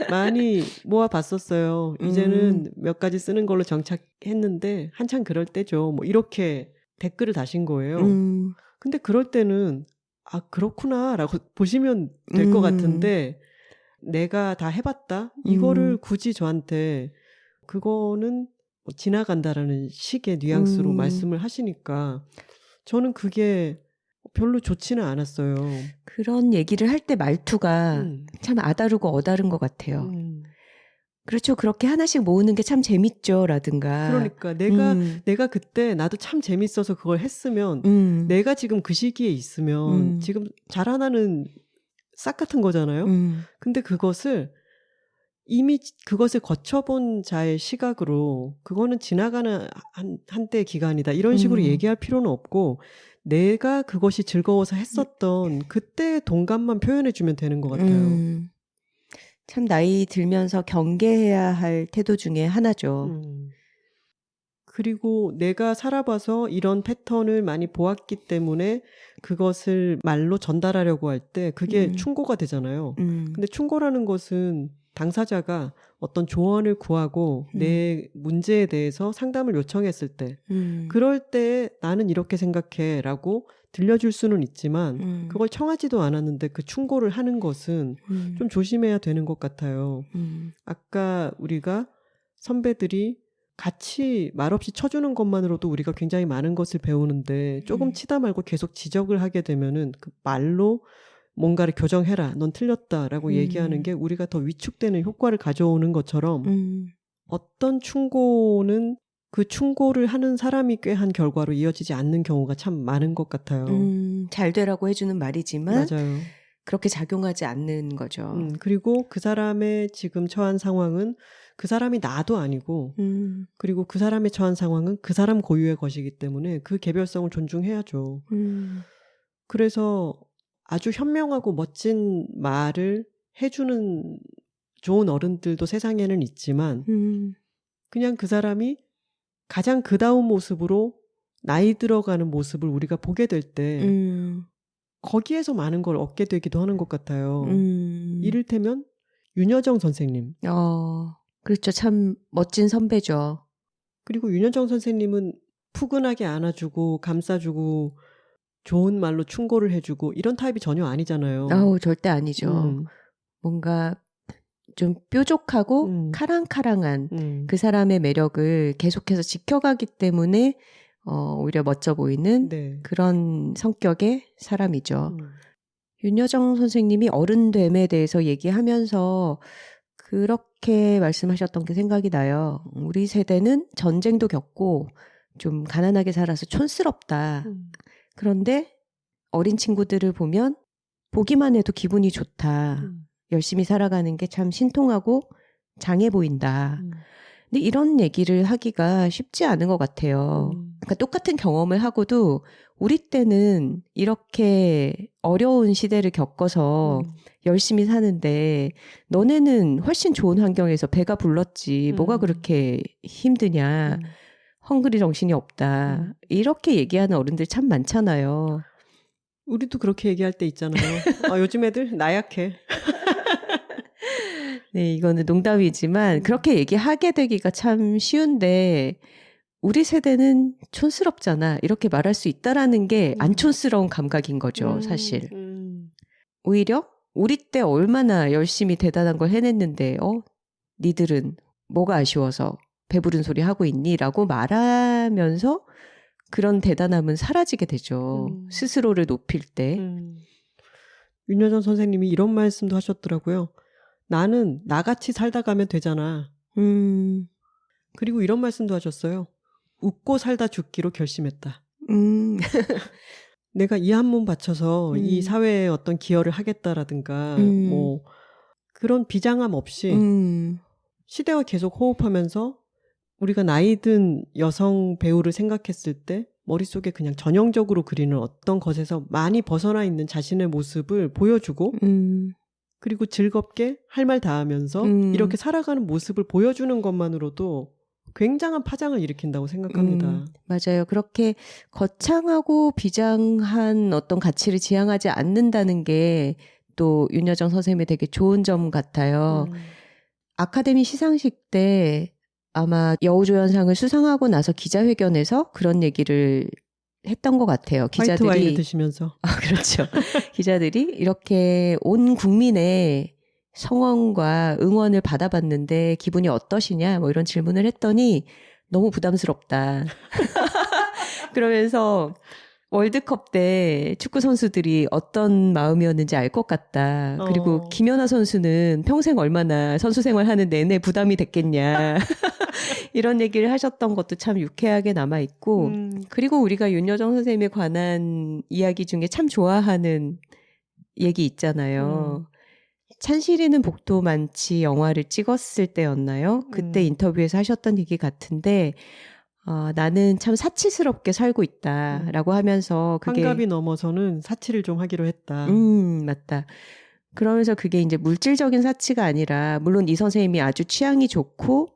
A: 많이 모아봤었어요. 이제는 몇 가지 쓰는 걸로 정착했는데 한창 그럴 때죠. 뭐 이렇게 댓글을 다신 거예요. 근데 그럴 때는 그렇구나 라고 보시면 될 것 같은데 내가 다 해봤다? 이거를 굳이 저한테 그거는 뭐 지나간다라는 식의 뉘앙스로 말씀을 하시니까 저는 그게 별로 좋지는 않았어요.
B: 그런 얘기를 할 때 말투가 참 아다르고 어다른 것 같아요. 그렇죠. 그렇게 하나씩 모으는 게 참 재밌죠. 라든가.
A: 그러니까 내가 그때 나도 참 재밌어서 그걸 했으면 내가 지금 그 시기에 있으면 지금 자라나는 싹 같은 거잖아요. 근데 이미 그것을 거쳐본 자의 시각으로 그거는 지나가는 한때의 기간이다. 이런 식으로 얘기할 필요는 없고 내가 그것이 즐거워서 했었던 그때의 동감만 표현해주면 되는 것 같아요.
B: 참 나이 들면서 경계해야 할 태도 중에 하나죠.
A: 그리고 내가 살아봐서 이런 패턴을 많이 보았기 때문에 그것을 말로 전달하려고 할 때 그게 충고가 되잖아요. 근데 충고라는 것은 당사자가 어떤 조언을 구하고 내 문제에 대해서 상담을 요청했을 때 그럴 때 나는 이렇게 생각해 라고 들려줄 수는 있지만 그걸 청하지도 않았는데 그 충고를 하는 것은 좀 조심해야 되는 것 같아요. 아까 우리가 선배들이 같이 말없이 쳐주는 것만으로도 우리가 굉장히 많은 것을 배우는데 조금 치다 말고 계속 지적을 하게 되면은 그 말로 뭔가를 교정해라, 넌 틀렸다라고 얘기하는 게 우리가 더 위축되는 효과를 가져오는 것처럼 어떤 충고는 그 충고를 하는 사람이 꾀한 결과로 이어지지 않는 경우가 참 많은 것 같아요.
B: 잘 되라고 해주는 말이지만
A: 맞아요.
B: 그렇게 작용하지 않는 거죠.
A: 그리고 그 사람의 지금 처한 상황은 그 사람이 나도 아니고 그리고 그 사람의 처한 상황은 그 사람 고유의 것이기 때문에 그 개별성을 존중해야죠. 그래서 아주 현명하고 멋진 말을 해주는 좋은 어른들도 세상에는 있지만 그냥 그 사람이 가장 그다운 모습으로 나이 들어가는 모습을 우리가 보게 될 때 거기에서 많은 걸 얻게 되기도 하는 것 같아요. 이를테면 윤여정 선생님.
B: 그렇죠. 참 멋진 선배죠.
A: 그리고 윤여정 선생님은 푸근하게 안아주고 감싸주고 좋은 말로 충고를 해주고 이런 타입이 전혀 아니잖아요.
B: 절대 아니죠. 뭔가 좀 뾰족하고 카랑카랑한 그 사람의 매력을 계속해서 지켜가기 때문에 오히려 멋져 보이는
A: 네.
B: 그런 성격의 사람이죠. 윤여정 선생님이 어른됨에 대해서 얘기하면서 그렇게 말씀하셨던 게 생각이 나요. 우리 세대는 전쟁도 겪고 좀 가난하게 살아서 촌스럽다. 그런데 어린 친구들을 보면 보기만 해도 기분이 좋다. 열심히 살아가는 게 참 신통하고 장해 보인다. 근데 이런 얘기를 하기가 쉽지 않은 것 같아요. 그러니까 똑같은 경험을 하고도 우리 때는 이렇게 어려운 시대를 겪어서 열심히 사는데 너네는 훨씬 좋은 환경에서 배가 불렀지. 뭐가 그렇게 힘드냐. 헝그리 정신이 없다. 이렇게 얘기하는 어른들 참 많잖아요.
A: 우리도 그렇게 얘기할 때 있잖아요. 요즘 애들 나약해.
B: 네, 이거는 농담이지만 그렇게 얘기하게 되기가 참 쉬운데 우리 세대는 촌스럽잖아. 이렇게 말할 수 있다라는 게 안 촌스러운 감각인 거죠, 사실. 오히려 우리 때 얼마나 열심히 대단한 걸 해냈는데 니들은 뭐가 아쉬워서 배부른 소리 하고 있니? 라고 말하면서 그런 대단함은 사라지게 되죠. 스스로를 높일 때.
A: 윤여정 선생님이 이런 말씀도 하셨더라고요. 나는 나같이 살다 가면 되잖아. 그리고 이런 말씀도 하셨어요. 웃고 살다 죽기로 결심했다. 내가 이 한 몸 바쳐서 이 사회에 어떤 기여를 하겠다라든가 뭐 그런 비장함 없이 시대와 계속 호흡하면서 우리가 나이 든 여성 배우를 생각했을 때 머릿속에 그냥 전형적으로 그리는 어떤 것에서 많이 벗어나 있는 자신의 모습을 보여주고 그리고 즐겁게 할 말 다 하면서 이렇게 살아가는 모습을 보여주는 것만으로도 굉장한 파장을 일으킨다고 생각합니다.
B: 맞아요. 그렇게 거창하고 비장한 어떤 가치를 지향하지 않는다는 게 또 윤여정 선생님의 되게 좋은 점 같아요. 아카데미 시상식 때 아마 여우조연상을 수상하고 나서 기자회견에서 그런 얘기를 했던 것 같아요.
A: 화이트 와인을 드시면서.
B: 그렇죠. 기자들이 이렇게 온 국민의 성원과 응원을 받아봤는데 기분이 어떠시냐 뭐 이런 질문을 했더니 너무 부담스럽다. 그러면서 월드컵 때 축구 선수들이 어떤 마음이었는지 알 것 같다. 그리고 김연아 선수는 평생 얼마나 선수 생활하는 내내 부담이 됐겠냐. 이런 얘기를 하셨던 것도 참 유쾌하게 남아있고 그리고 우리가 윤여정 선생님에 관한 이야기 중에 참 좋아하는 얘기 있잖아요. 찬실이는 복도 많지 영화를 찍었을 때였나요? 그때 인터뷰에서 하셨던 얘기 같은데 나는 참 사치스럽게 살고 있다라고 하면서 그게
A: 환갑이 넘어서는 사치를 좀 하기로 했다.
B: 맞다. 그러면서 그게 이제 물질적인 사치가 아니라 물론 이 선생님이 아주 취향이 좋고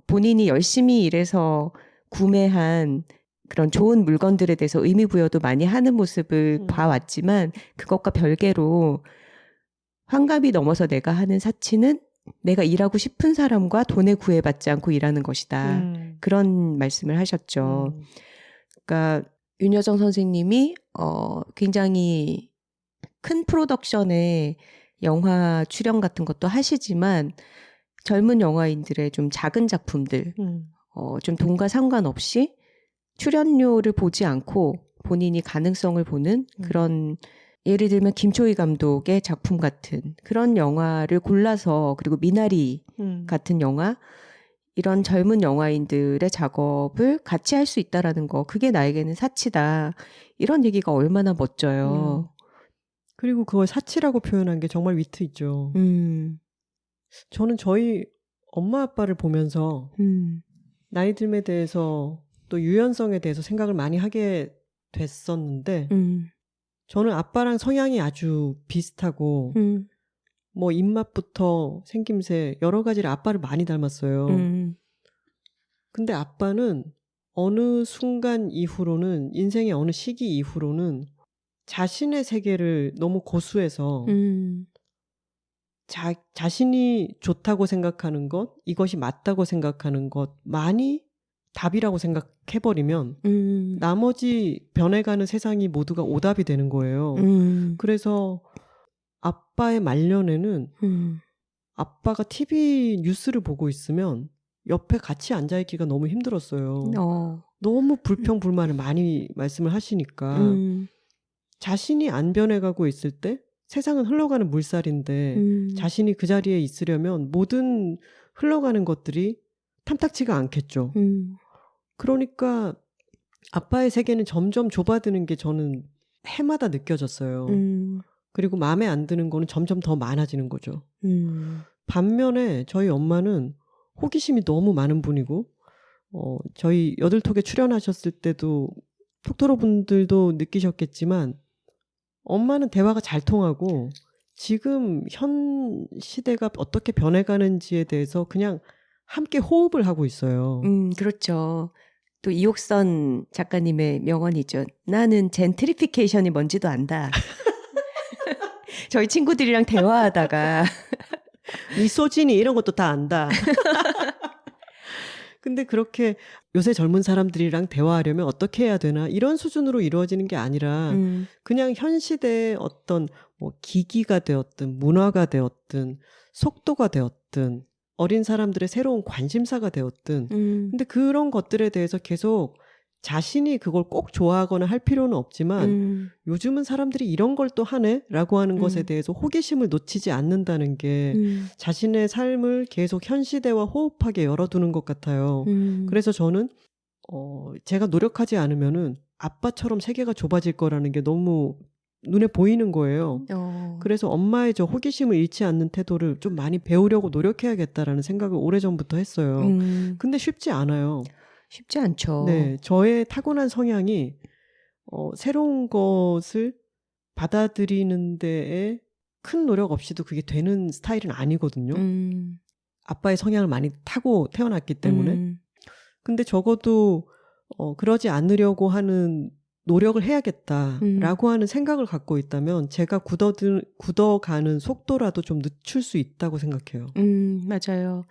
B: 본인이 열심히 일해서 구매한 그런 좋은 물건들에 대해서 의미 부여도 많이 하는 모습을 봐왔지만 그것과 별개로 환갑이 넘어서 내가 하는 사치는 내가 일하고 싶은 사람과 돈에 구애받지 않고 일하는 것이다. 그런 말씀을 하셨죠. 그러니까 윤여정 선생님이 굉장히 큰 프로덕션의 영화 출연 같은 것도 하시지만 젊은 영화인들의 좀 작은 작품들, 좀 돈과 상관없이 출연료를 보지 않고 본인이 가능성을 보는 그런 예를 들면 김초희 감독의 작품 같은 그런 영화를 골라서 그리고 미나리 같은 영화 이런 젊은 영화인들의 작업을 같이 할 수 있다라는 거 그게 나에게는 사치다. 이런 얘기가 얼마나 멋져요.
A: 그리고 그걸 사치라고 표현한 게 정말 위트 있죠. 저는 저희 엄마 아빠를 보면서 나이 듦에 대해서 또 유연성에 대해서 생각을 많이 하게 됐었는데 저는 아빠랑 성향이 아주 비슷하고 뭐 입맛부터 생김새 여러 가지를 아빠를 많이 닮았어요. 근데 아빠는 어느 순간 이후로는 인생의 어느 시기 이후로는 자신의 세계를 너무 고수해서 자신이 좋다고 생각하는 것, 이것이 맞다고 생각하는 것만이 답이라고 생각해버리면 나머지 변해가는 세상이 모두가 오답이 되는 거예요. 그래서 아빠의 말년에는 아빠가 TV 뉴스를 보고 있으면 옆에 같이 앉아있기가 너무 힘들었어요. 너무 불평불만을 많이 말씀을 하시니까 자신이 안 변해가고 있을 때 세상은 흘러가는 물살인데 자신이 그 자리에 있으려면 모든 흘러가는 것들이 탐탁치가 않겠죠. 그러니까 아빠의 세계는 점점 좁아드는 게 저는 해마다 느껴졌어요. 그리고 마음에 안 드는 거는 점점 더 많아지는 거죠. 반면에 저희 엄마는 호기심이 너무 많은 분이고 저희 여들톡에 출연하셨을 때도 톡토로 분들도 느끼셨겠지만 엄마는 대화가 잘 통하고 지금 현 시대가 어떻게 변해가는지에 대해서 그냥 함께 호흡을 하고 있어요.
B: 그렇죠. 또 이옥선 작가님의 명언이죠. 나는 젠트리피케이션이 뭔지도 안다. 저희 친구들이랑 대화하다가
A: 미소진이 이런 것도 다 안다. 근데 그렇게 요새 젊은 사람들이랑 대화하려면 어떻게 해야 되나 이런 수준으로 이루어지는 게 아니라 그냥 현 시대의 어떤 뭐 기기가 되었든 문화가 되었든 속도가 되었든 어린 사람들의 새로운 관심사가 되었든 근데 그런 것들에 대해서 계속 자신이 그걸 꼭 좋아하거나 할 필요는 없지만 요즘은 사람들이 이런 걸 또 하네? 라고 하는 것에 대해서 호기심을 놓치지 않는다는 게 자신의 삶을 계속 현 시대와 호흡하게 열어두는 것 같아요. 그래서 저는 제가 노력하지 않으면은 아빠처럼 세계가 좁아질 거라는 게 너무 눈에 보이는 거예요. 그래서 엄마의 저 호기심을 잃지 않는 태도를 좀 많이 배우려고 노력해야겠다라는 생각을 오래전부터 했어요. 근데 쉽지 않아요.
B: 쉽지 않죠.
A: 네, 저의 타고난 성향이 새로운 것을 받아들이는 데에 큰 노력 없이도 그게 되는 스타일은 아니거든요. 아빠의 성향을 많이 타고 태어났기 때문에. 근데 적어도 그러지 않으려고 하는 노력을 해야겠다라고 하는 생각을 갖고 있다면 제가 굳어가는 속도라도 좀 늦출 수 있다고 생각해요.
B: 맞아요.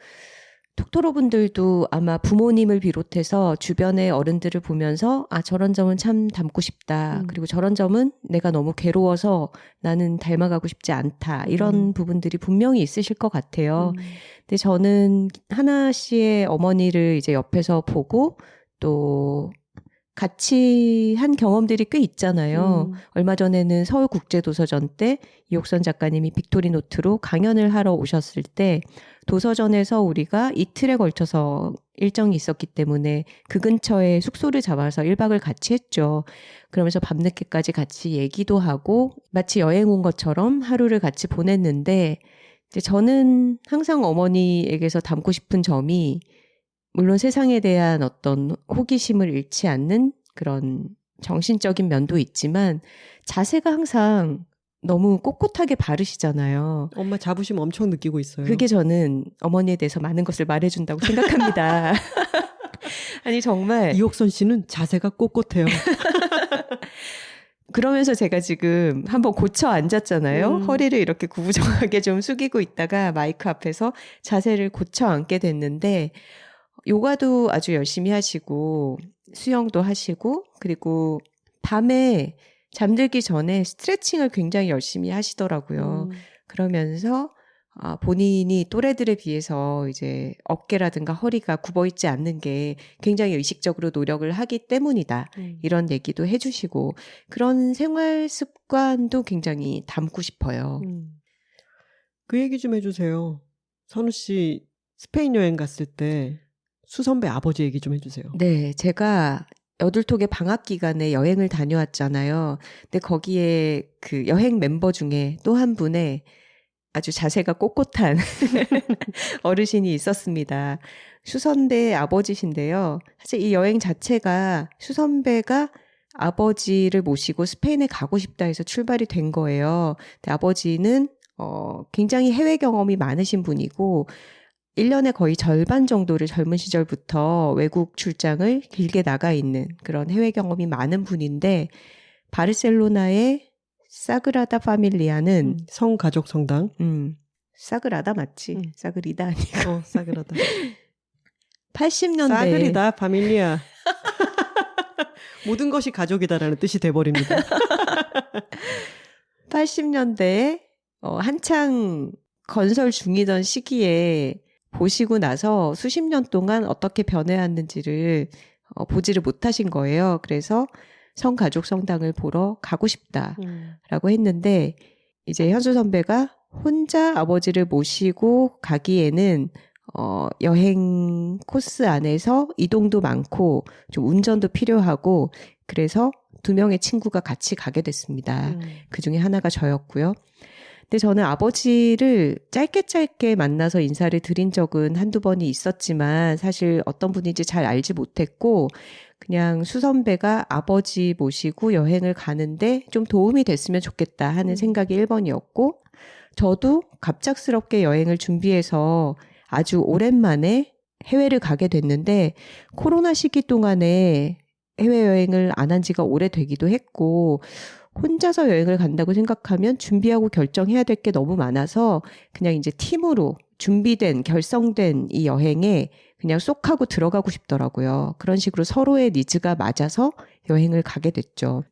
B: 톡토로 분들도 아마 부모님을 비롯해서 주변의 어른들을 보면서 아 저런 점은 참 닮고 싶다. 그리고 저런 점은 내가 너무 괴로워서 나는 닮아가고 싶지 않다. 이런 부분들이 분명히 있으실 것 같아요. 근데 저는 하나 씨의 어머니를 이제 옆에서 보고 또 같이 한 경험들이 꽤 있잖아요. 얼마 전에는 서울국제도서전 때 이옥선 작가님이 빅토리노트로 강연을 하러 오셨을 때 도서전에서 우리가 이틀에 걸쳐서 일정이 있었기 때문에 그 근처에 숙소를 잡아서 1박을 같이 했죠. 그러면서 밤늦게까지 같이 얘기도 하고 마치 여행 온 것처럼 하루를 같이 보냈는데 이제 저는 항상 어머니에게서 담고 싶은 점이 물론 세상에 대한 어떤 호기심을 잃지 않는 그런 정신적인 면도 있지만 자세가 항상 너무 꼿꼿하게 바르시잖아요.
A: 엄마 자부심 엄청 느끼고 있어요.
B: 그게 저는 어머니에 대해서 많은 것을 말해준다고 생각합니다. 아니 정말
A: 이옥선 씨는 자세가 꼿꼿해요.
B: 그러면서 제가 지금 한번 고쳐 앉았잖아요. 허리를 이렇게 구부정하게 좀 숙이고 있다가 마이크 앞에서 자세를 고쳐 앉게 됐는데 요가도 아주 열심히 하시고 수영도 하시고 그리고 밤에 잠들기 전에 스트레칭을 굉장히 열심히 하시더라고요. 그러면서 본인이 또래들에 비해서 이제 어깨라든가 허리가 굽어 있지 않는 게 굉장히 의식적으로 노력을 하기 때문이다. 이런 얘기도 해주시고 그런 생활 습관도 굉장히 담고 싶어요.
A: 그 얘기 좀 해주세요. 선우 씨 스페인 여행 갔을 때 수선배 아버지 얘기 좀 해주세요.
B: 네, 제가 여둘톡의 방학 기간에 여행을 다녀왔잖아요. 근데 거기에 그 여행 멤버 중에 또 한 분의 아주 자세가 꼿꼿한 어르신이 있었습니다. 수선배 아버지신데요. 사실 이 여행 자체가 수선배가 아버지를 모시고 스페인에 가고 싶다 해서 출발이 된 거예요. 근데 아버지는 굉장히 해외 경험이 많으신 분이고 1년에 거의 절반 정도를 젊은 시절부터 외국 출장을 길게 나가 있는 그런 해외 경험이 많은 분인데 바르셀로나의 사그라다 파밀리아는
A: 성가족 성당.
B: 사그라다 맞지? 사그리다 아니고.
A: 사그라다.
B: 80년대.
A: 사그리다 파밀리아. 모든 것이 가족이다라는 뜻이 돼버립니다.
B: 80년대에 한창 건설 중이던 시기에 보시고 나서 수십 년 동안 어떻게 변해왔는지를 보지를 못하신 거예요. 그래서 성가족 성당을 보러 가고 싶다라고 했는데 이제 현수 선배가 혼자 아버지를 모시고 가기에는 여행 코스 안에서 이동도 많고 좀 운전도 필요하고 그래서 2명의 친구가 같이 가게 됐습니다. 그중에 하나가 저였고요. 근데 저는 아버지를 짧게 만나서 인사를 드린 적은 한두 번이 있었지만 사실 어떤 분인지 잘 알지 못했고 그냥 수선배가 아버지 모시고 여행을 가는데 좀 도움이 됐으면 좋겠다 하는 생각이 1번이었고 저도 갑작스럽게 여행을 준비해서 아주 오랜만에 해외를 가게 됐는데 코로나 시기 동안에 해외여행을 안 한 지가 오래되기도 했고 혼자서 여행을 간다고 생각하면 준비하고 결정해야 될 게 너무 많아서 그냥 이제 팀으로 준비된 결성된 이 여행에 그냥 쏙 하고 들어가고 싶더라고요. 그런 식으로 서로의 니즈가 맞아서 여행을 가게 됐죠.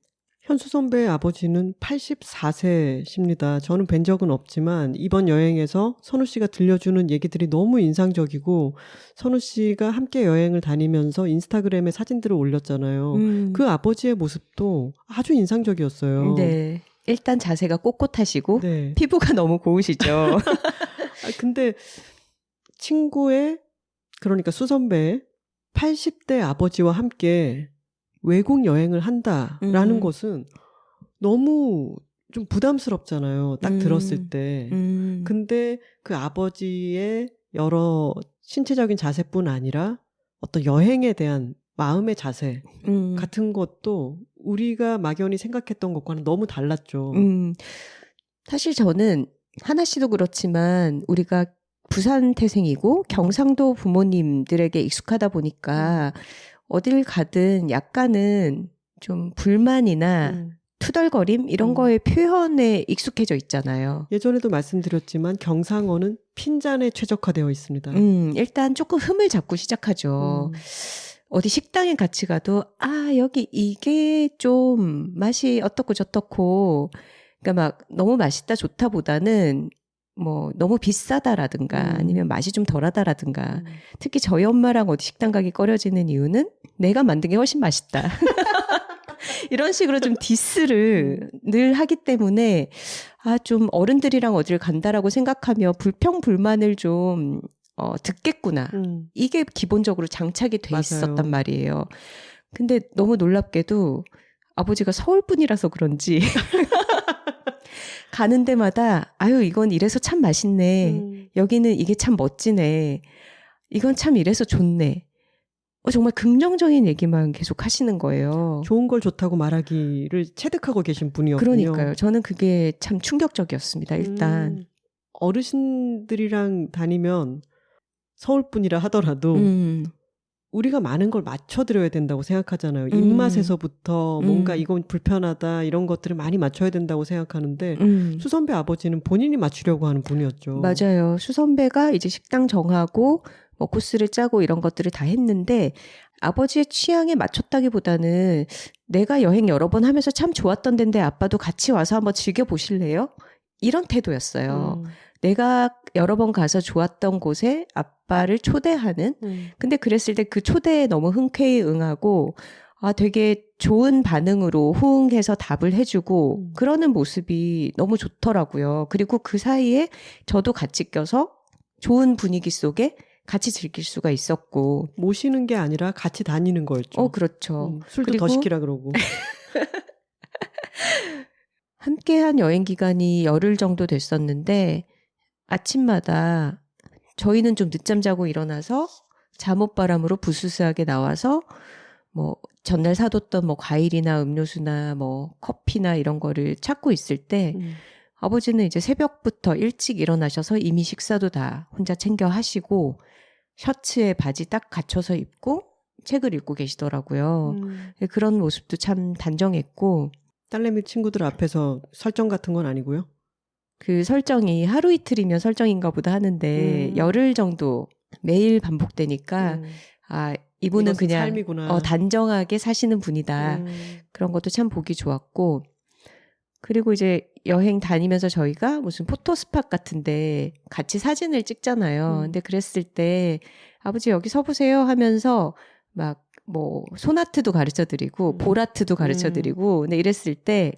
A: 현수 선배의 아버지는 84세십니다. 저는 뵌 적은 없지만 이번 여행에서 선우 씨가 들려주는 얘기들이 너무 인상적이고 선우 씨가 함께 여행을 다니면서 인스타그램에 사진들을 올렸잖아요. 그 아버지의 모습도 아주 인상적이었어요.
B: 네. 일단 자세가 꼿꼿하시고
A: 네.
B: 피부가 너무 고우시죠.
A: 근데 친구의 그러니까 수선배의 80대 아버지와 함께 외국 여행을 한다라는 것은 너무 좀 부담스럽잖아요. 딱 들었을 때. 근데 그 아버지의 여러 신체적인 자세뿐 아니라 어떤 여행에 대한 마음의 자세 같은 것도 우리가 막연히 생각했던 것과는 너무 달랐죠.
B: 사실 저는 하나 씨도 그렇지만 우리가 부산 태생이고 경상도 부모님들에게 익숙하다 보니까 어딜 가든 약간은 좀 불만이나 투덜거림 이런 거의 표현에 익숙해져 있잖아요.
A: 예전에도 말씀드렸지만 경상어는 핀잔에 최적화되어 있습니다.
B: 일단 조금 흠을 잡고 시작하죠. 어디 식당에 같이 가도 여기 이게 좀 맛이 어떻고 저떻고 그러니까 막 너무 맛있다 좋다보다는 뭐 너무 비싸다라든가 아니면 맛이 좀 덜하다라든가 특히 저희 엄마랑 어디 식당 가기 꺼려지는 이유는 내가 만든 게 훨씬 맛있다. 이런 식으로 좀 디스를 늘 하기 때문에 좀 어른들이랑 어디를 간다라고 생각하며 불평불만을 좀 듣겠구나. 이게 기본적으로 장착이 돼
A: 맞아요.
B: 있었단 말이에요. 근데 너무 놀랍게도 아버지가 서울 분이라서 그런지 가는 데마다 이건 이래서 참 맛있네. 여기는 이게 참 멋지네. 이건 참 이래서 좋네. 정말 긍정적인 얘기만 계속 하시는 거예요.
A: 좋은 걸 좋다고 말하기를 체득하고 계신 분이었군요.
B: 그러니까요. 저는 그게 참 충격적이었습니다. 일단.
A: 어르신들이랑 다니면 서울 분이라 하더라도 우리가 많은 걸 맞춰드려야 된다고 생각하잖아요. 입맛에서부터 뭔가 이건 불편하다 이런 것들을 많이 맞춰야 된다고 생각하는데 수선배 아버지는 본인이 맞추려고 하는 분이었죠.
B: 맞아요. 수선배가 이제 식당 정하고 뭐 코스를 짜고 이런 것들을 다 했는데 아버지의 취향에 맞췄다기보다는 내가 여행 여러 번 하면서 참 좋았던 데인데 아빠도 같이 와서 한번 즐겨보실래요? 이런 태도였어요. 내가 여러 번 가서 좋았던 곳에 아빠를 초대하는 근데 그랬을 때 그 초대에 너무 흔쾌히 응하고 되게 좋은 반응으로 호응해서 답을 해주고 그러는 모습이 너무 좋더라고요. 그리고 그 사이에 저도 같이 껴서 좋은 분위기 속에 같이 즐길 수가 있었고
A: 모시는 게 아니라 같이 다니는 거였죠.
B: 그렇죠.
A: 술도
B: 그리고
A: 더 시키라 그러고.
B: 함께한 여행 기간이 열흘 정도 됐었는데 아침마다 저희는 좀 늦잠 자고 일어나서 잠옷바람으로 부스스하게 나와서 뭐 전날 사뒀던 뭐 과일이나 음료수나 뭐 커피나 이런 거를 찾고 있을 때 아버지는 이제 새벽부터 일찍 일어나셔서 이미 식사도 다 혼자 챙겨 하시고 셔츠에 바지 딱 갖춰서 입고 책을 읽고 계시더라고요. 그런 모습도 참 단정했고
A: 딸내미 친구들 앞에서 설정 같은 건 아니고요.
B: 그 설정이 하루 이틀이면 설정인가 보다 하는데 열흘 정도 매일 반복되니까 이분은 그냥
A: 삶이구나.
B: 단정하게 사시는 분이다. 그런 것도 참 보기 좋았고 그리고 이제 여행 다니면서 저희가 무슨 포토스팟 같은데 같이 사진을 찍잖아요. 근데 그랬을 때 아버지 여기 서보세요 하면서 막 뭐 손아트도 가르쳐드리고 볼아트도 가르쳐드리고 근데 이랬을 때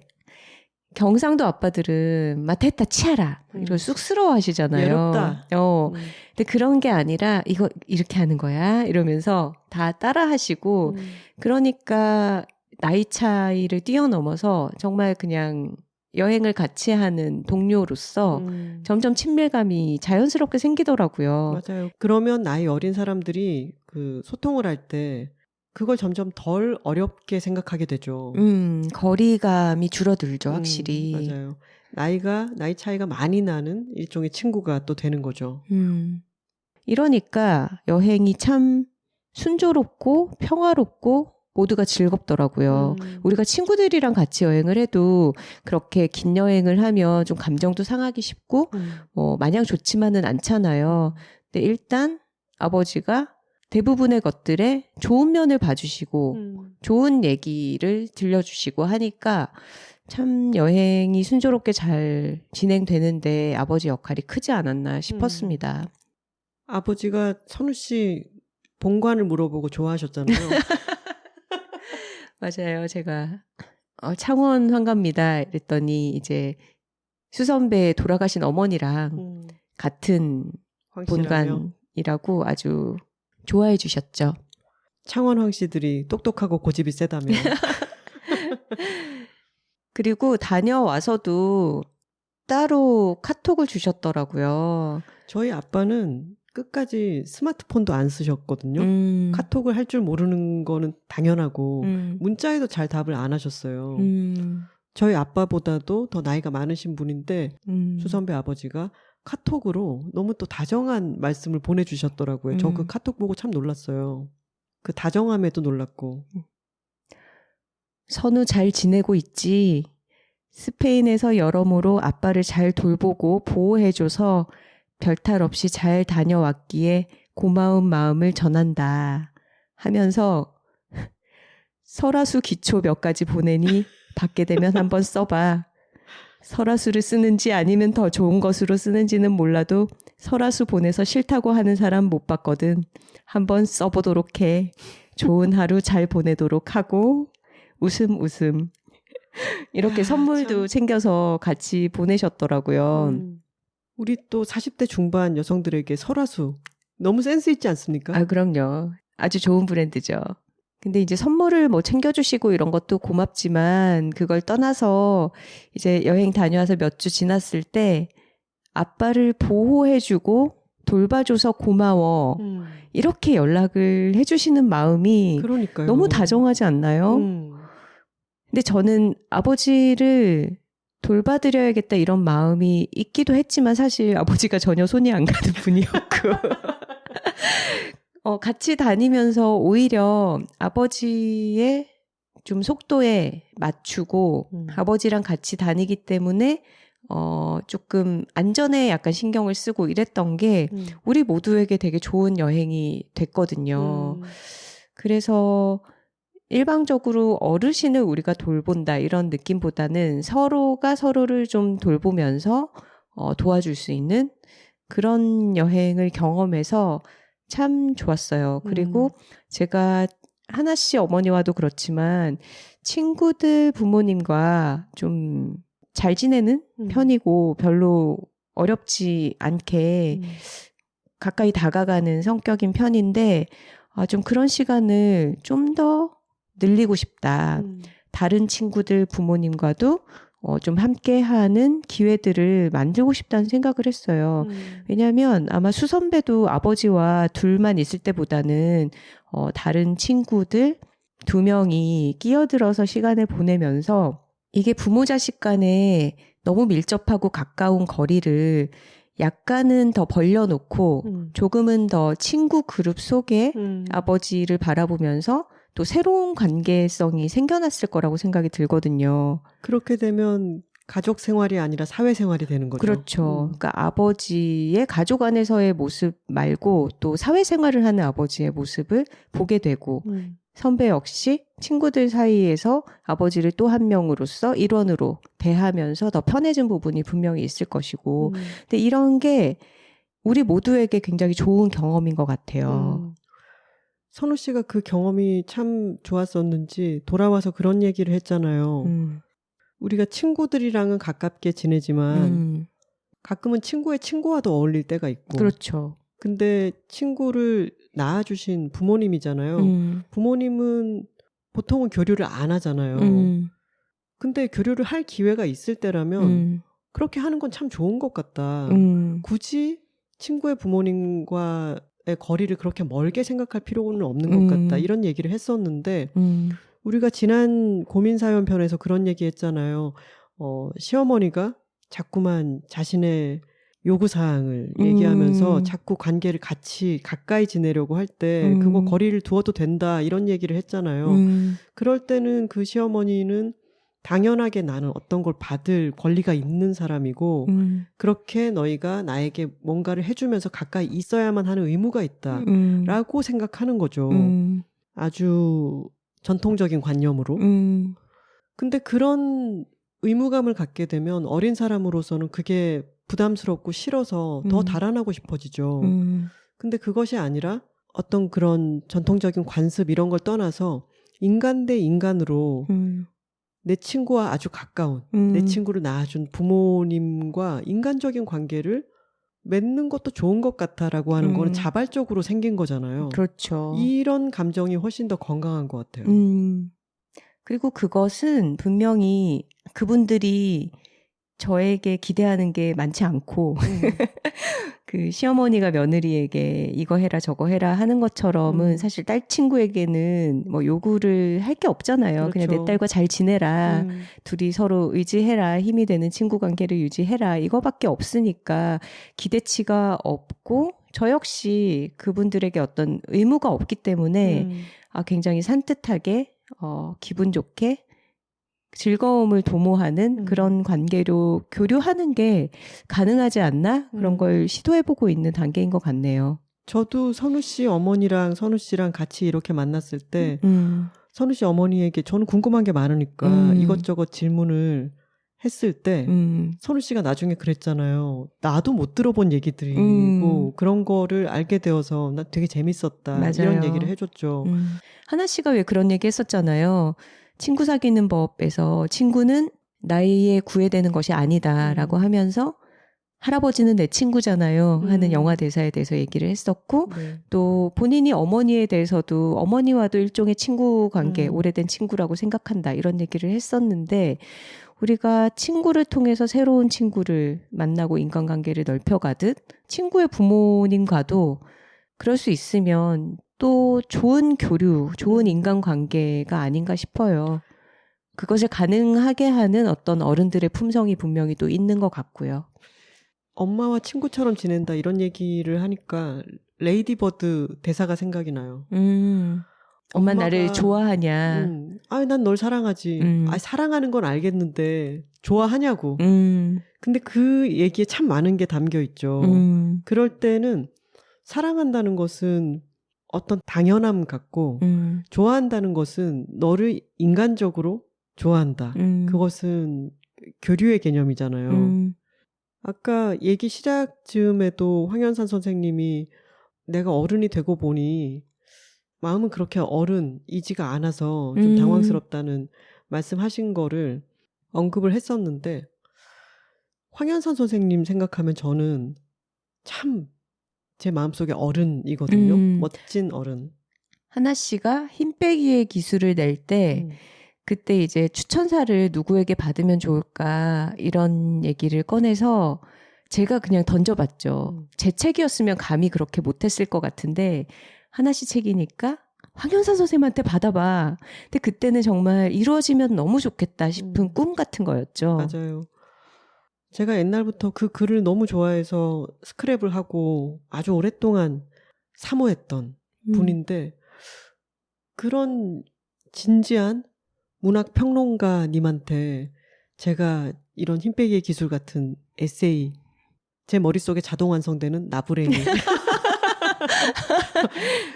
B: 경상도 아빠들은 마테타 치아라 이걸 쑥스러워 하시잖아요.
A: 외롭다.
B: 근데 그런 게 아니라 이거 이렇게 하는 거야 이러면서 다 따라 하시고 그러니까 나이 차이를 뛰어넘어서 정말 그냥 여행을 같이 하는 동료로서 점점 친밀감이 자연스럽게 생기더라고요.
A: 맞아요. 그러면 나이 어린 사람들이 그 소통을 할 때 그걸 점점 덜 어렵게 생각하게 되죠.
B: 거리감이 줄어들죠, 확실히.
A: 맞아요. 나이 차이가 많이 나는 일종의 친구가 또 되는 거죠.
B: 이러니까 여행이 참 순조롭고 평화롭고 모두가 즐겁더라고요. 우리가 친구들이랑 같이 여행을 해도 그렇게 긴 여행을 하면 좀 감정도 상하기 쉽고 뭐 마냥 좋지만은 않잖아요. 근데 일단 아버지가 대부분의 것들에 좋은 면을 봐주시고 좋은 얘기를 들려주시고 하니까 참 여행이 순조롭게 잘 진행되는데 아버지 역할이 크지 않았나 싶었습니다.
A: 아버지가 선우 씨 본관을 물어보고 좋아하셨잖아요.
B: 맞아요. 제가 창원 환갑니다. 이랬더니 이제 수선배 돌아가신 어머니랑 같은
A: 황씨라며.
B: 본관이라고 아주 좋아해 주셨죠.
A: 창원 황씨들이 똑똑하고 고집이 세다며.
B: 그리고 다녀와서도 따로 카톡을 주셨더라고요.
A: 저희 아빠는 끝까지 스마트폰도 안 쓰셨거든요. 카톡을 할 줄 모르는 거는 당연하고 문자에도 잘 답을 안 하셨어요. 저희 아빠보다도 더 나이가 많으신 분인데 수선배 아버지가 카톡으로 너무 또 다정한 말씀을 보내주셨더라고요. 저 그 카톡 보고 참 놀랐어요. 그 다정함에도 놀랐고.
B: 선우 잘 지내고 있지? 스페인에서 여러모로 아빠를 잘 돌보고 보호해줘서 별탈 없이 잘 다녀왔기에 고마운 마음을 전한다 하면서 설화수 기초 몇 가지 보내니 받게 되면 한번 써봐. 설화수를 쓰는지 아니면 더 좋은 것으로 쓰는지는 몰라도 설화수 보내서 싫다고 하는 사람 못 봤거든. 한번 써보도록 해. 좋은 하루 잘 보내도록 하고 웃음 웃음. 이렇게 선물도
A: 참.
B: 챙겨서 같이 보내셨더라고요.
A: 우리 또 40대 중반 여성들에게 설화수 너무 센스 있지 않습니까?
B: 그럼요. 아주 좋은 브랜드죠. 근데 이제 선물을 뭐 챙겨주시고 이런 것도 고맙지만 그걸 떠나서 이제 여행 다녀와서 몇 주 지났을 때 아빠를 보호해주고 돌봐줘서 고마워. 이렇게 연락을 해주시는 마음이
A: 그러니까요.
B: 너무 다정하지 않나요? 근데 저는 아버지를 돌봐드려야겠다 이런 마음이 있기도 했지만 사실 아버지가 전혀 손이 안 가는 분이었고 같이 다니면서 오히려 아버지의 좀 속도에 맞추고 아버지랑 같이 다니기 때문에 조금 안전에 약간 신경을 쓰고 이랬던 게 우리 모두에게 되게 좋은 여행이 됐거든요. 그래서 일방적으로 어르신을 우리가 돌본다 이런 느낌보다는 서로가 서로를 좀 돌보면서 도와줄 수 있는 그런 여행을 경험해서 참 좋았어요. 그리고 제가 하나 씨 어머니와도 그렇지만 친구들 부모님과 좀 잘 지내는 편이고 별로 어렵지 않게 가까이 다가가는 성격인 편인데 좀 그런 시간을 좀 더 늘리고 싶다. 다른 친구들 부모님과도 좀 함께하는 기회들을 만들고 싶다는 생각을 했어요. 왜냐하면 아마 수선배도 아버지와 둘만 있을 때보다는 다른 친구들 2명이 끼어들어서 시간을 보내면서 이게 부모 자식 간에 너무 밀접하고 가까운 거리를 약간은 더 벌려놓고 조금은 더 친구 그룹 속에 아버지를 바라보면서 또 새로운 관계성이 생겨났을 거라고 생각이 들거든요.
A: 그렇게 되면 가족 생활이 아니라 사회 생활이 되는 거죠.
B: 그렇죠. 그러니까 아버지의 가족 안에서의 모습 말고 또 사회 생활을 하는 아버지의 모습을 보게 되고 선배 역시 친구들 사이에서 아버지를 또 한 명으로서 일원으로 대하면서 더 편해진 부분이 분명히 있을 것이고 근데 이런 게 우리 모두에게 굉장히 좋은 경험인 것 같아요.
A: 선우 씨가 그 경험이 참 좋았었는지 돌아와서 그런 얘기를 했잖아요. 우리가 친구들이랑은 가깝게 지내지만 가끔은 친구의 친구와도 어울릴 때가 있고
B: 그렇죠.
A: 근데 친구를 낳아주신 부모님이잖아요. 부모님은 보통은 교류를 안 하잖아요. 근데 교류를 할 기회가 있을 때라면 그렇게 하는 건 참 좋은 것 같다. 굳이 친구의 부모님과의 거리를 그렇게 멀게 생각할 필요는 없는 것 같다. 이런 얘기를 했었는데 우리가 지난 고민사연 편에서 그런 얘기 했잖아요. 시어머니가 자꾸만 자신의 요구사항을 얘기하면서 자꾸 관계를 같이 가까이 지내려고 할 때 그거 거리를 두어도 된다 이런 얘기를 했잖아요. 그럴 때는 그 시어머니는 당연하게 나는 어떤 걸 받을 권리가 있는 사람이고 그렇게 너희가 나에게 뭔가를 해주면서 가까이 있어야만 하는 의무가 있다라고 생각하는 거죠. 아주 전통적인 관념으로. 근데 그런 의무감을 갖게 되면 어린 사람으로서는 그게 부담스럽고 싫어서 더 달아나고 싶어지죠. 근데 그것이 아니라 어떤 그런 전통적인 관습 이런 걸 떠나서 인간 대 인간으로 내 친구와 아주 가까운 내 친구를 낳아준 부모님과 인간적인 관계를 맺는 것도 좋은 것 같다라고 하는 거는 자발적으로 생긴 거잖아요.
B: 그렇죠.
A: 이런 감정이 훨씬 더 건강한 것 같아요.
B: 그리고 그것은 분명히 그분들이 저에게 기대하는 게 많지 않고 그 시어머니가 며느리에게 이거 해라 저거 해라 하는 것처럼은 사실 딸 친구에게는 뭐 요구를 할 게 없잖아요.
A: 그렇죠.
B: 그냥 내 딸과 잘 지내라. 둘이 서로 의지해라. 힘이 되는 친구 관계를 유지해라. 이거밖에 없으니까 기대치가 없고 저 역시 그분들에게 어떤 의무가 없기 때문에 굉장히 산뜻하게 기분 좋게 즐거움을 도모하는 그런 관계로 교류하는 게 가능하지 않나? 그런 걸 시도해보고 있는 단계인 것 같네요.
A: 저도 선우 씨 어머니랑 선우 씨랑 같이 이렇게 만났을 때 선우 씨 어머니에게 저는 궁금한 게 많으니까 이것저것 질문을 했을 때 선우 씨가 나중에 그랬잖아요. 나도 못 들어본 얘기들이고 그런 거를 알게 되어서 나 되게 재밌었다.
B: 맞아요.
A: 이런 얘기를 해줬죠.
B: 하나 씨가 왜 그런 얘기 했었잖아요. 친구 사귀는 법에서 친구는 나이에 구애되는 것이 아니다라고 하면서 할아버지는 내 친구잖아요 하는 영화 대사에 대해서 얘기를 했었고
A: 네.
B: 또 본인이 어머니에 대해서도 어머니와도 일종의 친구 관계 오래된 친구라고 생각한다 이런 얘기를 했었는데 우리가 친구를 통해서 새로운 친구를 만나고 인간관계를 넓혀가듯 친구의 부모님과도 그럴 수 있으면 또 좋은 교류, 좋은 인간관계가 아닌가 싶어요. 그것을 가능하게 하는 어떤 어른들의 품성이 분명히 또 있는 것 같고요.
A: 엄마와 친구처럼 지낸다 이런 얘기를 하니까 레이디버드 대사가 생각이 나요.
B: 엄마 나를
A: 엄마가,
B: 좋아하냐.
A: 난 널 사랑하지. 사랑하는 건 알겠는데 좋아하냐고. 근데 그 얘기에 참 많은 게 담겨 있죠. 그럴 때는 사랑한다는 것은 어떤 당연함 같고 좋아한다는 것은 너를 인간적으로 좋아한다. 그것은 교류의 개념이잖아요. 아까 얘기 시작 즈음에도 황현산 선생님이 내가 어른이 되고 보니 마음은 그렇게 어른이지가 않아서 좀 당황스럽다는 말씀하신 거를 언급을 했었는데 황현산 선생님 생각하면 저는 참 제 마음속에 어른이거든요. 멋진 어른.
B: 하나 씨가 힘 빼기의 기술을 낼 때 그때 이제 추천사를 누구에게 받으면 좋을까 이런 얘기를 꺼내서 제가 그냥 던져봤죠. 제 책이었으면 감히 그렇게 못했을 것 같은데 하나 씨 책이니까 황현산 선생님한테 받아봐. 근데 그때는 정말 이루어지면 너무 좋겠다 싶은 꿈 같은 거였죠.
A: 맞아요. 제가 옛날부터 그 글을 너무 좋아해서 스크랩을 하고 아주 오랫동안 사모했던 분인데 그런 진지한 문학 평론가님한테 제가 이런 힘 빼기의 기술 같은 에세이 제 머릿속에 자동 완성되는 나부랭이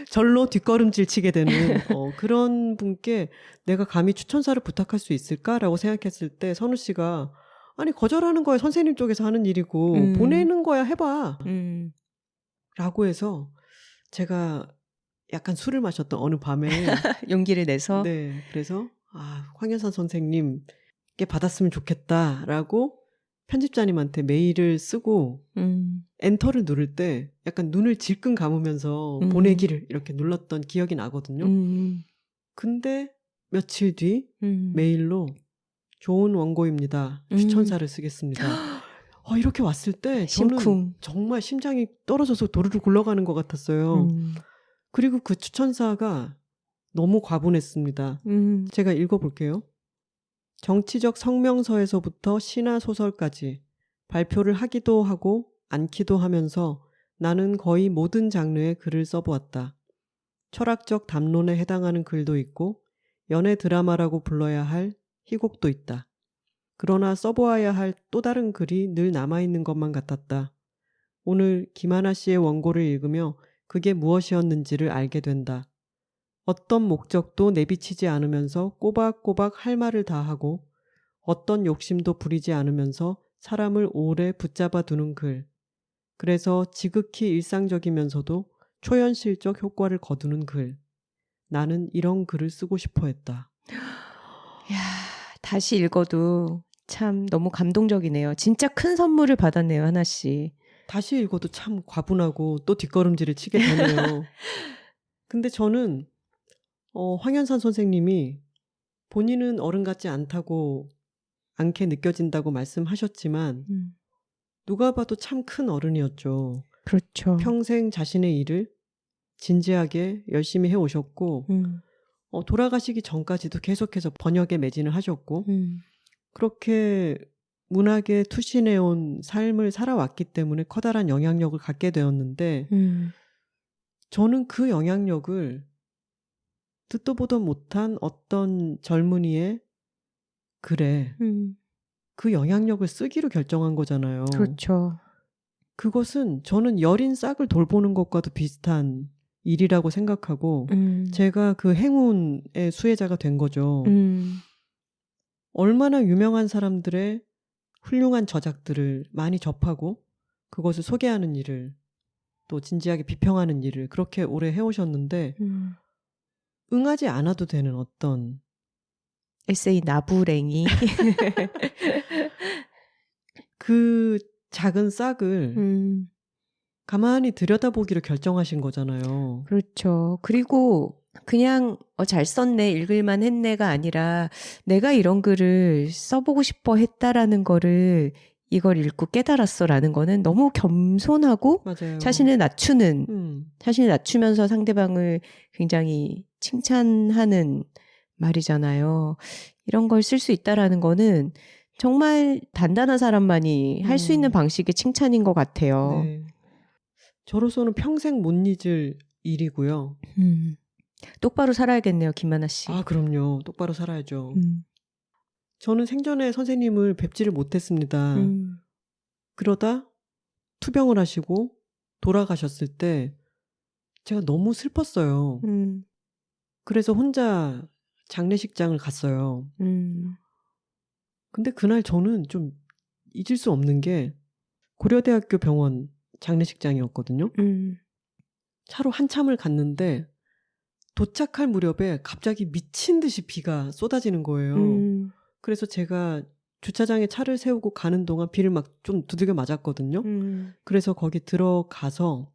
A: 절로 뒷걸음질 치게 되는 그런 분께 내가 감히 추천사를 부탁할 수 있을까라고 생각했을 때 선우 씨가 아니 거절하는 거야 선생님 쪽에서 하는 일이고 보내는 거야 해봐 라고 해서 제가 약간 술을 마셨던 어느 밤에
B: 용기를 내서
A: 네, 그래서 황현산 선생님께 받았으면 좋겠다라고 편집자님한테 메일을 쓰고 엔터를 누를 때 약간 눈을 질끈 감으면서 보내기를 이렇게 눌렀던 기억이 나거든요. 근데 며칠 뒤 메일로 좋은 원고입니다. 추천사를 쓰겠습니다. 이렇게 왔을 때 저는
B: 심쿵.
A: 정말 심장이 떨어져서 도르르 굴러가는 것 같았어요. 그리고 그 추천사가 너무 과분했습니다. 제가 읽어볼게요. 정치적 성명서에서부터 신화 소설까지 발표를 하기도 하고 않기도 하면서 나는 거의 모든 장르의 글을 써보았다. 철학적 담론에 해당하는 글도 있고 연애 드라마라고 불러야 할 희곡도 있다. 그러나 써보아야 할 또 다른 글이 늘 남아있는 것만 같았다. 오늘 김하나 씨의 원고를 읽으며 그게 무엇이었는지를 알게 된다. 어떤 목적도 내비치지 않으면서 꼬박꼬박 할 말을 다 하고 어떤 욕심도 부리지 않으면서 사람을 오래 붙잡아 두는 글. 그래서 지극히 일상적이면서도 초현실적 효과를 거두는 글. 나는 이런 글을 쓰고 싶어 했다.
B: 야, 다시 읽어도 참 너무 감동적이네요. 진짜 큰 선물을 받았네요, 하나 씨.
A: 다시 읽어도 참 과분하고 또 뒷걸음질을 치게 되네요. 근데 저는 황현산 선생님이 본인은 어른 같지 않게 느껴진다고 말씀하셨지만 누가 봐도 참 큰 어른이었죠.
B: 그렇죠.
A: 평생 자신의 일을 진지하게 열심히 해오셨고 돌아가시기 전까지도 계속해서 번역에 매진을 하셨고 그렇게 문학에 투신해온 삶을 살아왔기 때문에 커다란 영향력을 갖게 되었는데 저는 그 영향력을 듣도 보도 못한 어떤 젊은이의 글에 그 영향력을 쓰기로 결정한 거잖아요.
B: 그렇죠.
A: 그것은 저는 여린 싹을 돌보는 것과도 비슷한 일이라고 생각하고 제가 그 행운의 수혜자가 된 거죠. 얼마나 유명한 사람들의 훌륭한 저작들을 많이 접하고 그것을 소개하는 일을 또 진지하게 비평하는 일을 그렇게 오래 해오셨는데 응하지 않아도 되는 어떤
B: 에세이 나부랭이
A: 그 작은 싹을 가만히 들여다보기로 결정하신 거잖아요.
B: 그렇죠. 그리고 그냥 잘 썼네, 읽을만 했네가 아니라 내가 이런 글을 써보고 싶어 했다라는 거를 이걸 읽고 깨달았어라는 거는 너무 겸손하고
A: 맞아요.
B: 자신을 낮추면서 상대방을 굉장히 칭찬하는 말이잖아요. 이런 걸 쓸 수 있다라는 거는 정말 단단한 사람만이 할 수 있는 방식의 칭찬인 것 같아요.
A: 네. 저로서는 평생 못 잊을 일이고요.
B: 똑바로 살아야겠네요, 김하나 씨.
A: 아, 그럼요. 똑바로 살아야죠.
B: 음,
A: 저는 생전에 선생님을 뵙지를 못했습니다. 그러다 투병을 하시고 돌아가셨을 때 제가 너무 슬펐어요. 그래서 혼자 장례식장을 갔어요. 근데 그날 저는 좀 잊을 수 없는 게 고려대학교 병원 장례식장이었거든요. 차로 한참을 갔는데 도착할 무렵에 갑자기 미친 듯이 비가 쏟아지는 거예요. 그래서 제가 주차장에 차를 세우고 가는 동안 비를 막 좀 두들겨 맞았거든요. 그래서 거기 들어가서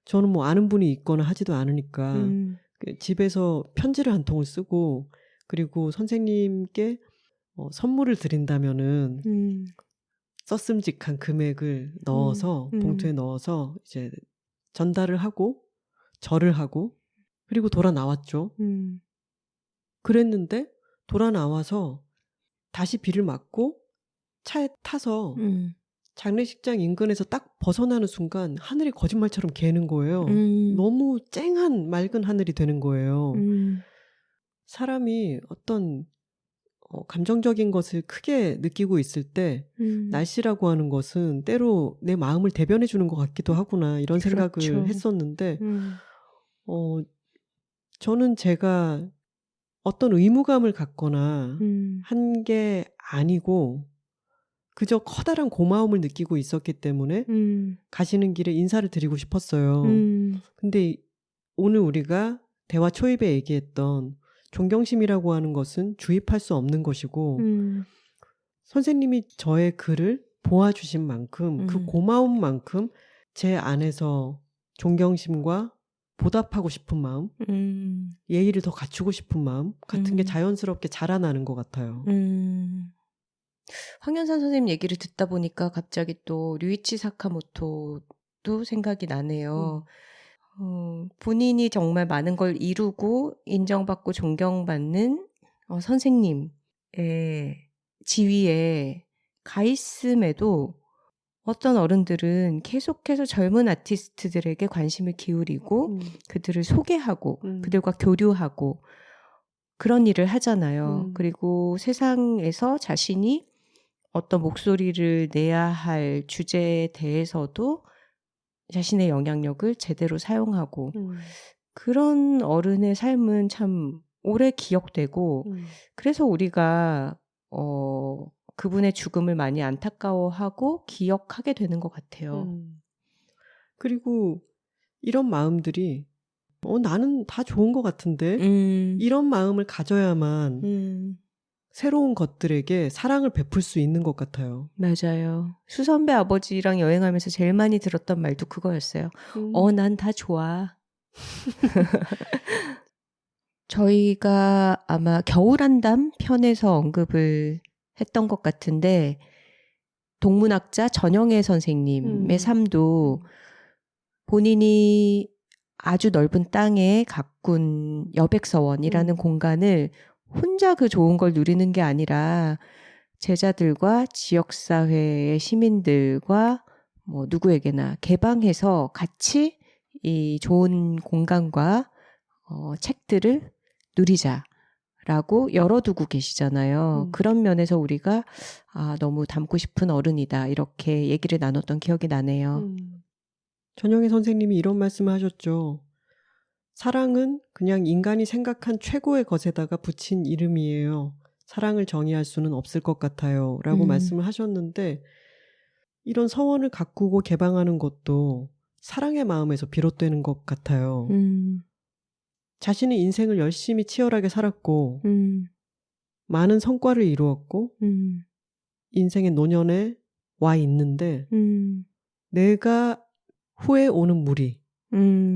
A: 저는 뭐 아는 분이 있거나 하지도 않으니까 집에서 편지를 한 통을 쓰고, 그리고 선생님께 선물을 드린다면은 썼음직한 금액을 넣어서 봉투에 넣어서 이제 전달을 하고 절을 하고 그리고 돌아 나왔죠. 그랬는데 돌아 나와서 다시 비를 맞고 차에 타서 장례식장 인근에서 딱 벗어나는 순간 하늘이 거짓말처럼 개는 거예요. 너무 쨍한 맑은 하늘이 되는 거예요. 사람이 어떤 감정적인 것을 크게 느끼고 있을 때 날씨라고 하는 것은 때로 내 마음을 대변해 주는 것 같기도 하구나, 이런 생각을
B: 그렇죠.
A: 했었는데 저는 제가 어떤 의무감을 갖거나 한 게 아니고 그저 커다란 고마움을 느끼고 있었기 때문에 가시는 길에 인사를 드리고 싶었어요. 근데 오늘 우리가 대화 초입에 얘기했던 존경심이라고 하는 것은 주입할 수 없는 것이고 선생님이 저의 글을 보아주신 만큼 그 고마움만큼 제 안에서 존경심과 보답하고 싶은 마음, 예의를 더 갖추고 싶은 마음 같은 게 자연스럽게 자라나는 것 같아요.
B: 황현산 선생님 얘기를 듣다 보니까 갑자기 또 류이치 사카모토도 생각이 나네요. 본인이 정말 많은 걸 이루고 인정받고 존경받는 선생님의 지위에 가 있음에도 어떤 어른들은 계속해서 젊은 아티스트들에게 관심을 기울이고 그들을 소개하고 그들과 교류하고 그런 일을 하잖아요. 그리고 세상에서 자신이 어떤 목소리를 내야 할 주제에 대해서도 자신의 영향력을 제대로 사용하고 그런 어른의 삶은 참 오래 기억되고 그래서 우리가 그분의 죽음을 많이 안타까워하고 기억하게 되는 것 같아요.
A: 그리고 이런 마음들이 나는 다 좋은 것 같은데 이런 마음을 가져야만 새로운 것들에게 사랑을 베풀 수 있는 것 같아요.
B: 맞아요. 수선배 아버지랑 여행하면서 제일 많이 들었던 말도 그거였어요. 난 다 좋아. 저희가 아마 겨울한담 편에서 언급을 했던 것 같은데 동문학자 전영애 선생님의 삶도 본인이 아주 넓은 땅에 가꾼 여백서원이라는 공간을 혼자 그 좋은 걸 누리는 게 아니라 제자들과 지역사회의 시민들과 뭐 누구에게나 개방해서 같이 이 좋은 공간과 책들을 누리자라고 열어두고 계시잖아요. 그런 면에서 우리가 너무 닮고 싶은 어른이다 이렇게 얘기를 나눴던 기억이 나네요.
A: 전영애 선생님이 이런 말씀을 하셨죠. 사랑은 그냥 인간이 생각한 최고의 것에다가 붙인 이름이에요. 사랑을 정의할 수는 없을 것 같아요. 라고 말씀을 하셨는데 이런 서원을 가꾸고 개방하는 것도 사랑의 마음에서 비롯되는 것 같아요. 자신의 인생을 열심히 치열하게 살았고 많은 성과를 이루었고 인생의 노년에 와 있는데 내가 후에 오는 무리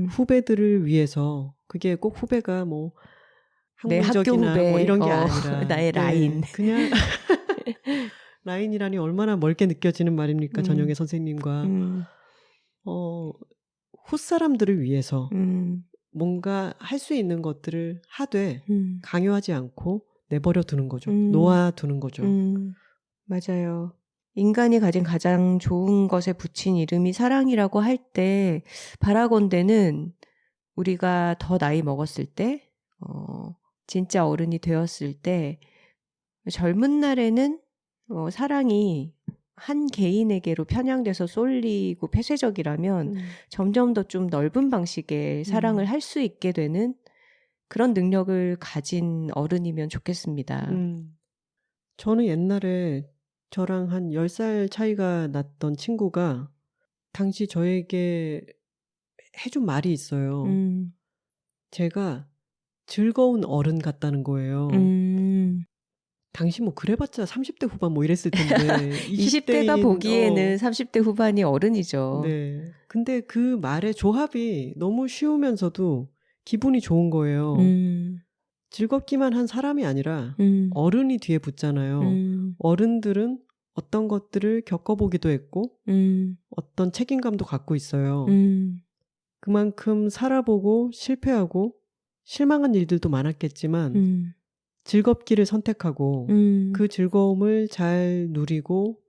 A: 후배들을 위해서, 그게 꼭 후배가 뭐
B: 내 학교
A: 학문적이나
B: 후배,
A: 뭐 이런 게 아니라
B: 나의 라인.
A: 그냥 라인이라니 얼마나 멀게 느껴지는 말입니까? 전영애 선생님과 후사람들을 위해서 뭔가 할 수 있는 것들을 하되 강요하지 않고 내버려 두는 거죠. 놓아두는 거죠.
B: 맞아요. 인간이 가진 가장 좋은 것에 붙인 이름이 사랑이라고 할 때 바라건대는 우리가 더 나이 먹었을 때 진짜 어른이 되었을 때 젊은 날에는 사랑이 한 개인에게로 편향돼서 쏠리고 폐쇄적이라면 점점 더 좀 넓은 방식의 사랑을 할 수 있게 되는 그런 능력을 가진 어른이면 좋겠습니다.
A: 저는 옛날에 저랑 한 10살 차이가 났던 친구가 당시 저에게 해준 말이 있어요. 제가 즐거운 어른 같다는 거예요. 당시 뭐 그래봤자 30대 후반 뭐 이랬을 텐데
B: 20대가 보기에는 30대 후반이 어른이죠.
A: 네. 근데 그 말의 조합이 너무 쉬우면서도 기분이 좋은 거예요. 즐겁기만 한 사람이 아니라 어른이 뒤에 붙잖아요. 어른들은 어떤 것들을 겪어보기도 했고 어떤 책임감도 갖고 있어요. 그만큼 살아보고 실패하고 실망한 일들도 많았겠지만 즐겁기를 선택하고 그 즐거움을 잘 누리고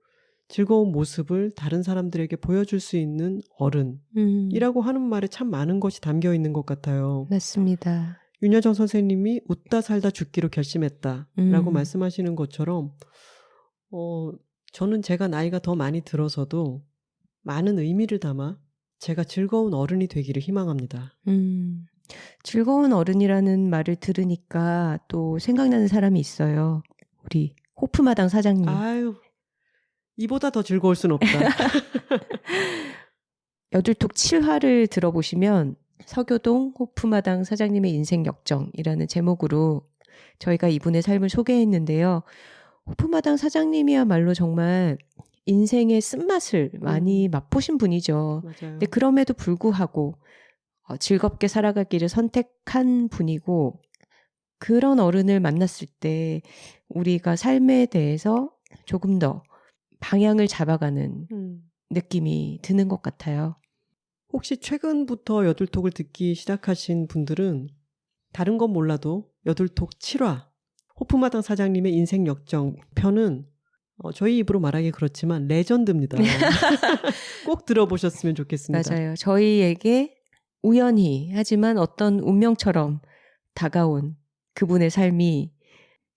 A: 즐거운 모습을 다른 사람들에게 보여줄 수 있는 어른이라고 하는 말에 참 많은 것이 담겨 있는 것 같아요.
B: 맞습니다.
A: 윤여정 선생님이 웃다 살다 죽기로 결심했다라고 말씀하시는 것처럼 저는 제가 나이가 더 많이 들어서도 많은 의미를 담아 제가 즐거운 어른이 되기를 희망합니다.
B: 즐거운 어른이라는 말을 들으니까 또 생각나는 사람이 있어요. 우리 호프마당 사장님.
A: 아유, 이보다 더 즐거울 순 없다.
B: 여둘톡 7화를 들어보시면 서교동 호프마당 사장님의 인생 역정이라는 제목으로 저희가 이분의 삶을 소개했는데요. 호프마당 사장님이야말로 정말 인생의 쓴맛을 많이 맛보신 분이죠.
A: 맞아요.
B: 근데 그럼에도 불구하고 즐겁게 살아가기를 선택한 분이고 그런 어른을 만났을 때 우리가 삶에 대해서 조금 더 방향을 잡아가는 느낌이 드는 것 같아요.
A: 혹시 최근부터 여둘톡을 듣기 시작하신 분들은 다른 건 몰라도 여둘톡 7화 호프마당 사장님의 인생 역정 편은 저희 입으로 말하기 그렇지만 레전드입니다. 꼭 들어보셨으면 좋겠습니다.
B: 맞아요. 저희에게 우연히 하지만 어떤 운명처럼 다가온 그분의 삶이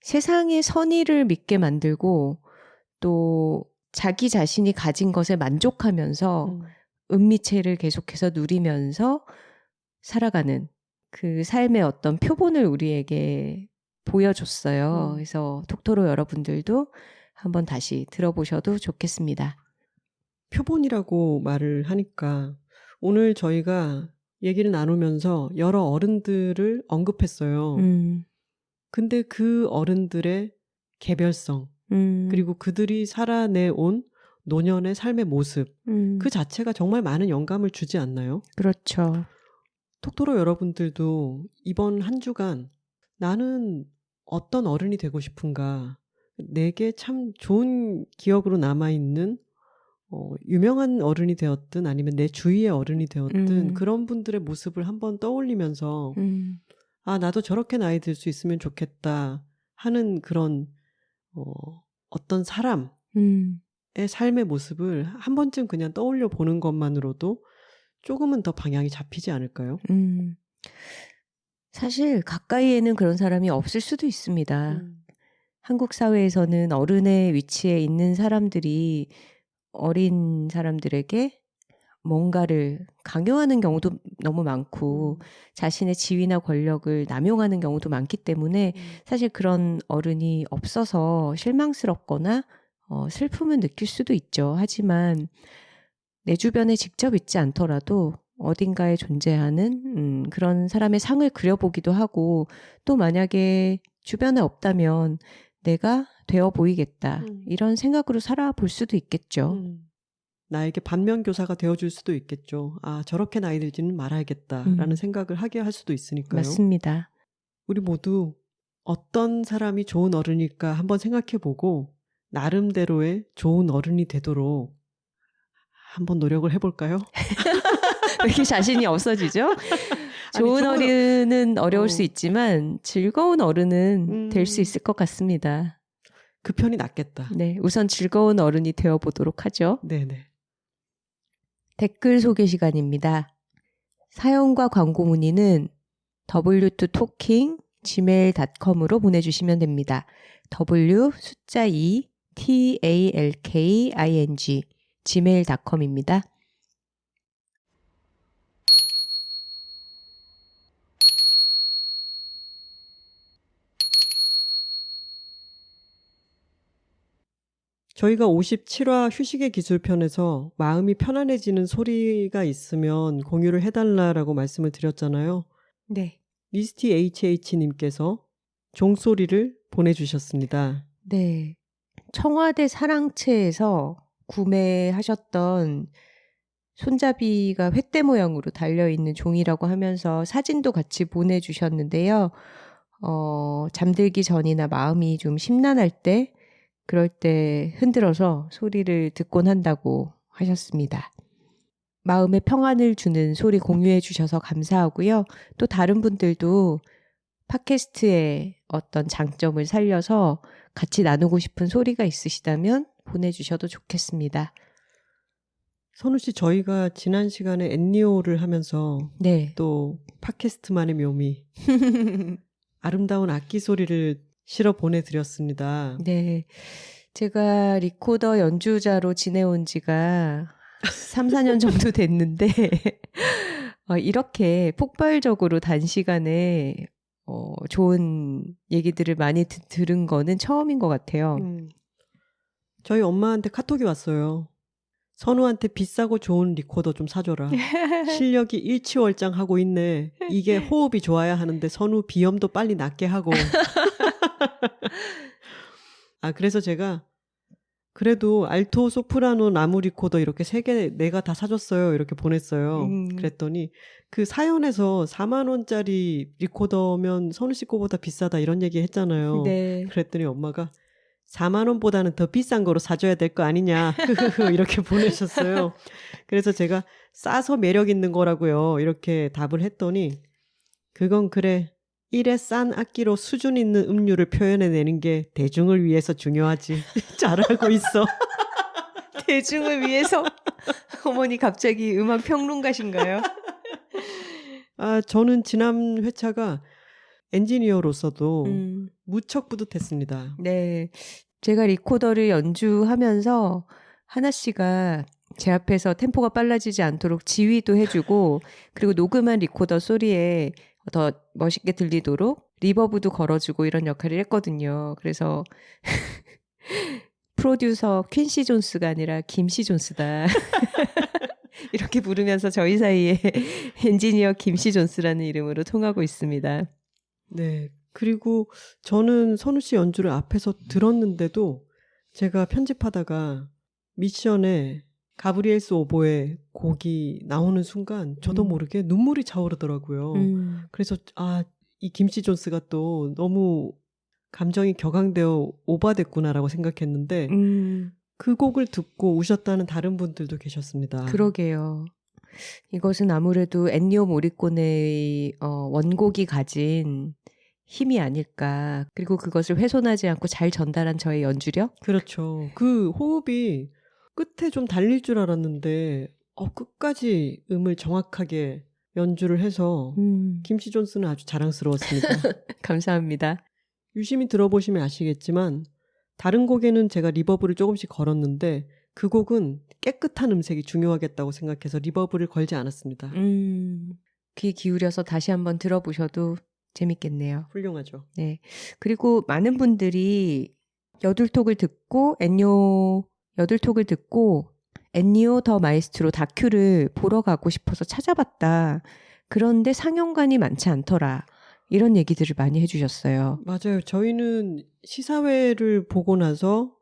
B: 세상의 선의를 믿게 만들고 또 자기 자신이 가진 것에 만족하면서 은미체를 계속해서 누리면서 살아가는 그 삶의 어떤 표본을 우리에게 보여줬어요. 그래서 톡토로 여러분들도 한번 다시 들어보셔도 좋겠습니다.
A: 표본이라고 말을 하니까 오늘 저희가 얘기를 나누면서 여러 어른들을 언급했어요. 근데 그 어른들의 개별성 그리고 그들이 살아내온 노년의 삶의 모습 그 자체가 정말 많은 영감을 주지 않나요?
B: 그렇죠.
A: 톡토로 여러분들도 이번 한 주간 나는 어떤 어른이 되고 싶은가 내게 참 좋은 기억으로 남아있는 유명한 어른이 되었든 아니면 내 주위의 어른이 되었든 그런 분들의 모습을 한번 떠올리면서 아 나도 저렇게 나이 들 수 있으면 좋겠다 하는 그런 어떤 사람의 삶의 모습을 한 번쯤 그냥 떠올려 보는 것만으로도 조금은 더 방향이 잡히지 않을까요?
B: 사실 가까이에는 그런 사람이 없을 수도 있습니다. 한국 사회에서는 어른의 위치에 있는 사람들이 어린 사람들에게 뭔가를 강요하는 경우도 너무 많고 자신의 지위나 권력을 남용하는 경우도 많기 때문에 사실 그런 어른이 없어서 실망스럽거나 슬픔을 느낄 수도 있죠. 하지만 내 주변에 직접 있지 않더라도 어딘가에 존재하는 그런 사람의 상을 그려보기도 하고 또 만약에 주변에 없다면 내가 되어 보이겠다. 이런 생각으로 살아볼 수도 있겠죠.
A: 나에게 반면교사가 되어줄 수도 있겠죠. 아 저렇게 나이 들지는 말아야겠다라는 생각을 하게 할 수도 있으니까요.
B: 맞습니다.
A: 우리 모두 어떤 사람이 좋은 어른일까 한번 생각해보고 나름대로의 좋은 어른이 되도록 한번 노력을 해볼까요?
B: 왜 이렇게 자신이 없어지죠? 좋은 어른은 어려울 수 있지만 즐거운 어른은 될 수 있을 것 같습니다.
A: 그 편이 낫겠다.
B: 네, 우선 즐거운 어른이 되어보도록 하죠.
A: 네네.
B: 댓글 소개 시간입니다. 사연과 광고 문의는 w2talking@gmail.com으로 보내주시면 됩니다. w 숫자 2 talking gmail.com입니다.
A: 저희가 57화 휴식의 기술편에서 마음이 편안해지는 소리가 있으면 공유를 해달라고 말씀을 드렸잖아요.
B: 네.
A: 미스티 HH님께서 종소리를 보내주셨습니다.
B: 네. 청와대 사랑채에서 구매하셨던 손잡이가 횃대 모양으로 달려있는 종이라고 하면서 사진도 같이 보내주셨는데요. 잠들기 전이나 마음이 좀 심란할 때, 그럴 때 흔들어서 소리를 듣곤 한다고 하셨습니다. 마음의 평안을 주는 소리 공유해 주셔서 감사하고요. 또 다른 분들도 팟캐스트의 어떤 장점을 살려서 같이 나누고 싶은 소리가 있으시다면 보내주셔도 좋겠습니다.
A: 선우 씨, 저희가 지난 시간에 엔니오를 하면서
B: 네.
A: 또 팟캐스트만의 묘미, 아름다운 악기 소리를 실어 보내드렸습니다.
B: 네. 제가 리코더 연주자로 지내온 지가 3, 4년 정도 됐는데 이렇게 폭발적으로 단시간에 좋은 얘기들을 많이 들은 거는 처음인 것 같아요.
A: 저희 엄마한테 카톡이 왔어요. 선우한테 비싸고 좋은 리코더 좀 사줘라. 실력이 일치월장하고 있네. 이게 호흡이 좋아야 하는데 선우 비염도 빨리 낫게 하고. 그래서 제가 그래도 알토, 소프라노, 나무 리코더 이렇게 3개 내가 다 사줬어요. 이렇게 보냈어요. 그랬더니 그 사연에서 4만 원짜리 리코더면 선우 씨 거보다 비싸다 이런 얘기 했잖아요.
B: 네.
A: 그랬더니 엄마가 4만 원보다는 더 비싼 거로 사줘야 될 거 아니냐 이렇게 보내셨어요. 그래서 제가 싸서 매력 있는 거라고요. 이렇게 답을 했더니 그건 그래. 이래 싼 악기로 수준 있는 음률을 표현해내는 게 대중을 위해서 중요하지. 잘하고 있어.
B: 대중을 위해서? 어머니 갑자기 음악 평론가신가요?
A: 저는 지난 회차가 엔지니어로서도 무척 뿌듯했습니다.
B: 네. 제가 리코더를 연주하면서 하나 씨가 제 앞에서 템포가 빨라지지 않도록 지휘도 해주고 그리고 녹음한 리코더 소리에 더 멋있게 들리도록 리버브도 걸어주고 이런 역할을 했거든요. 그래서 프로듀서 퀸시 존스가 아니라 김씨 존스다. 이렇게 부르면서 저희 사이에 엔지니어 김씨 존스라는 이름으로 통하고 있습니다.
A: 네. 그리고 저는 선우 씨 연주를 앞에서 들었는데도 제가 편집하다가 미션에 가브리엘스 오보의 곡이 나오는 순간 저도 모르게 눈물이 차오르더라고요. 그래서 이 김씨 존스가 또 너무 감정이 격앙되어 오버됐구나라고 생각했는데 그 곡을 듣고 우셨다는 다른 분들도 계셨습니다.
B: 그러게요. 이것은 아무래도 엔니오 모리코네의 원곡이 가진 힘이 아닐까. 그리고 그것을 훼손하지 않고 잘 전달한 저의 연주력?
A: 그렇죠. 그 호흡이 끝에 좀 달릴 줄 알았는데 끝까지 음을 정확하게 연주를 해서 김씨 존스는 아주 자랑스러웠습니다.
B: 감사합니다.
A: 유심히 들어보시면 아시겠지만 다른 곡에는 제가 리버브를 조금씩 걸었는데 그 곡은 깨끗한 음색이 중요하겠다고 생각해서 리버브를 걸지 않았습니다.
B: 귀 기울여서 다시 한번 들어보셔도 재밌겠네요.
A: 훌륭하죠.
B: 네. 그리고 많은 분들이 여둘톡을 듣고 엔니오 더 마에스트로 다큐를 보러 가고 싶어서 찾아봤다. 그런데 상영관이 많지 않더라. 이런 얘기들을 많이 해주셨어요.
A: 맞아요. 저희는 시사회를 보고 나서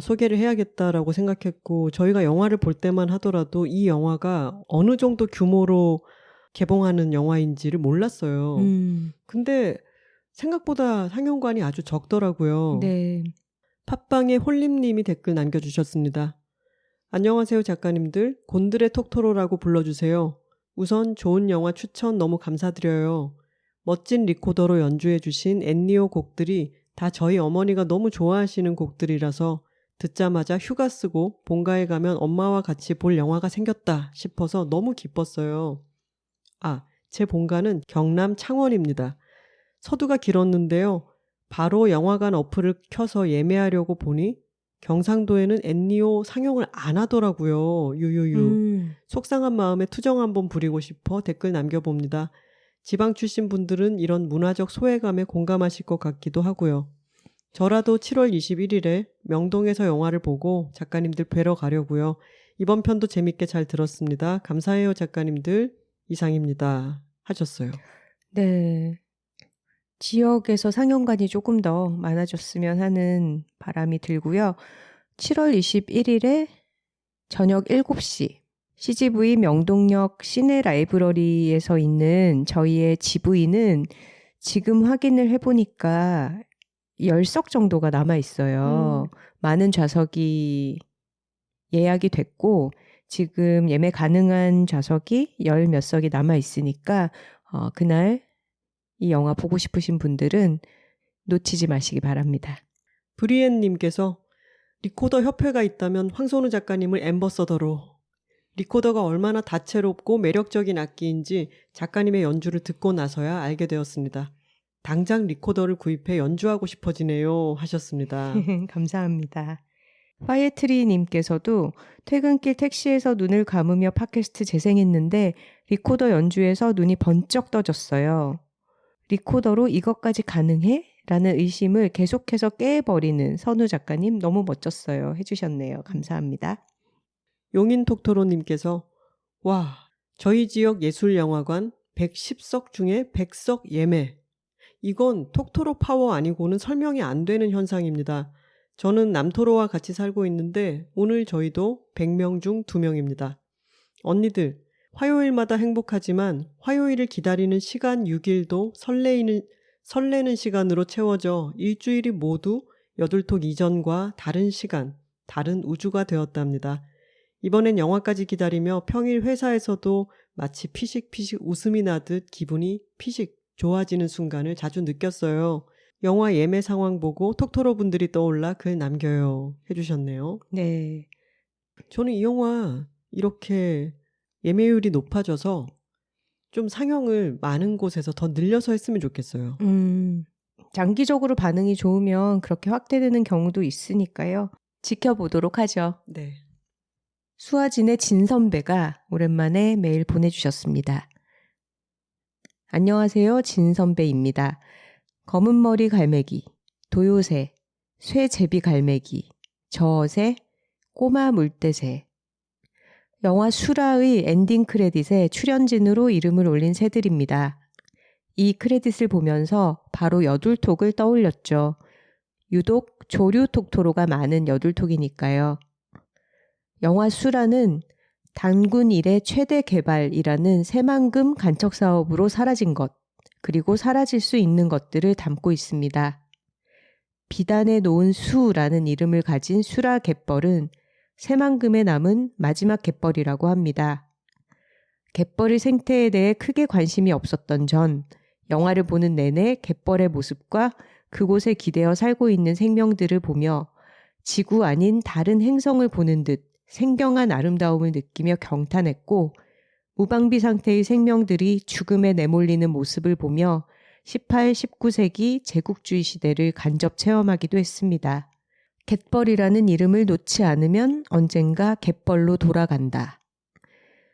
A: 소개를 해야겠다라고 생각했고 저희가 영화를 볼 때만 하더라도 이 영화가 어느 정도 규모로 개봉하는 영화인지를 몰랐어요. 근데 생각보다 상영관이 아주 적더라고요.
B: 네.
A: 팟빵에 홀림님이 댓글 남겨주셨습니다. 안녕하세요 작가님들. 곤드레 톡토로라고 불러주세요. 우선 좋은 영화 추천 너무 감사드려요. 멋진 리코더로 연주해 주신 엔니오 곡들이 다 저희 어머니가 너무 좋아하시는 곡들이라서 듣자마자 휴가 쓰고 본가에 가면 엄마와 같이 볼 영화가 생겼다 싶어서 너무 기뻤어요. 아, 제 본가는 경남 창원입니다. 서두가 길었는데요. 바로 영화관 어플을 켜서 예매하려고 보니 경상도에는 앤리오 상영을 안 하더라고요. 유유유. 속상한 마음에 투정 한번 부리고 싶어 댓글 남겨봅니다. 지방 출신 분들은 이런 문화적 소외감에 공감하실 것 같기도 하고요. 저라도 7월 21일에 명동에서 영화를 보고 작가님들 뵈러 가려고요. 이번 편도 재밌게 잘 들었습니다. 감사해요 작가님들. 이상입니다. 하셨어요.
B: 네. 지역에서 상영관이 조금 더 많아졌으면 하는 바람이 들고요. 7월 21일에 저녁 7시 CGV 명동역 시내 라이브러리에서 있는 저희의 GV는 지금 확인을 해보니까 10석 정도가 남아있어요. 많은 좌석이 예약이 됐고 지금 예매 가능한 좌석이 10몇 석이 남아있으니까 그날 이 영화 보고 싶으신 분들은 놓치지 마시기 바랍니다.
A: 브리엔님께서 리코더 협회가 있다면 황선우 작가님을 앰버서더로. 리코더가 얼마나 다채롭고 매력적인 악기인지 작가님의 연주를 듣고 나서야 알게 되었습니다. 당장 리코더를 구입해 연주하고 싶어지네요 하셨습니다.
B: 감사합니다. 파이트리님께서도 퇴근길 택시에서 눈을 감으며 팟캐스트 재생했는데 리코더 연주에서 눈이 번쩍 떠졌어요. 리코더로 이것까지 가능해? 라는 의심을 계속해서 깨버리는 선우 작가님 너무 멋졌어요. 해주셨네요. 감사합니다.
A: 용인톡토로님께서 와, 저희 지역 예술영화관 110석 중에 100석 예매. 이건 톡토로 파워 아니고는 설명이 안 되는 현상입니다. 저는 남토로와 같이 살고 있는데 오늘 저희도 100명 중 2명입니다. 언니들, 화요일마다 행복하지만 화요일을 기다리는 시간 6일도 설레는 시간으로 채워져 일주일이 모두 여둘톡 이전과 다른 시간, 다른 우주가 되었답니다. 이번엔 영화까지 기다리며 평일 회사에서도 마치 피식피식 웃음이 나듯 기분이 피식 좋아지는 순간을 자주 느꼈어요. 영화 예매 상황 보고 톡토로 분들이 떠올라 글 남겨요. 해주셨네요.
B: 네.
A: 저는 이 영화 이렇게 예매율이 높아져서 좀 상영을 많은 곳에서 더 늘려서 했으면 좋겠어요.
B: 장기적으로 반응이 좋으면 그렇게 확대되는 경우도 있으니까요. 지켜보도록 하죠.
A: 네.
B: 수아진의 진선배가 오랜만에 메일 보내주셨습니다. 안녕하세요. 진선배입니다. 검은머리 갈매기, 도요새, 쇠제비 갈매기, 저어새, 꼬마 물대새. 영화 수라의 엔딩 크레딧에 출연진으로 이름을 올린 새들입니다. 이 크레딧을 보면서 바로 여둘톡을 떠올렸죠. 유독 조류 톡토로가 많은 여둘톡이니까요. 영화 수라는 단군 일의 최대 개발이라는 새만금 간척 사업으로 사라진 것, 그리고 사라질 수 있는 것들을 담고 있습니다. 비단에 놓은 수라는 이름을 가진 수라 갯벌은 새만금에 남은 마지막 갯벌이라고 합니다. 갯벌의 생태에 대해 크게 관심이 없었던 전, 영화를 보는 내내 갯벌의 모습과 그곳에 기대어 살고 있는 생명들을 보며 지구 아닌 다른 행성을 보는 듯 생경한 아름다움을 느끼며 경탄했고, 무방비 상태의 생명들이 죽음에 내몰리는 모습을 보며 18, 19세기 제국주의 시대를 간접 체험하기도 했습니다. 갯벌이라는 이름을 놓지 않으면 언젠가 갯벌로 돌아간다.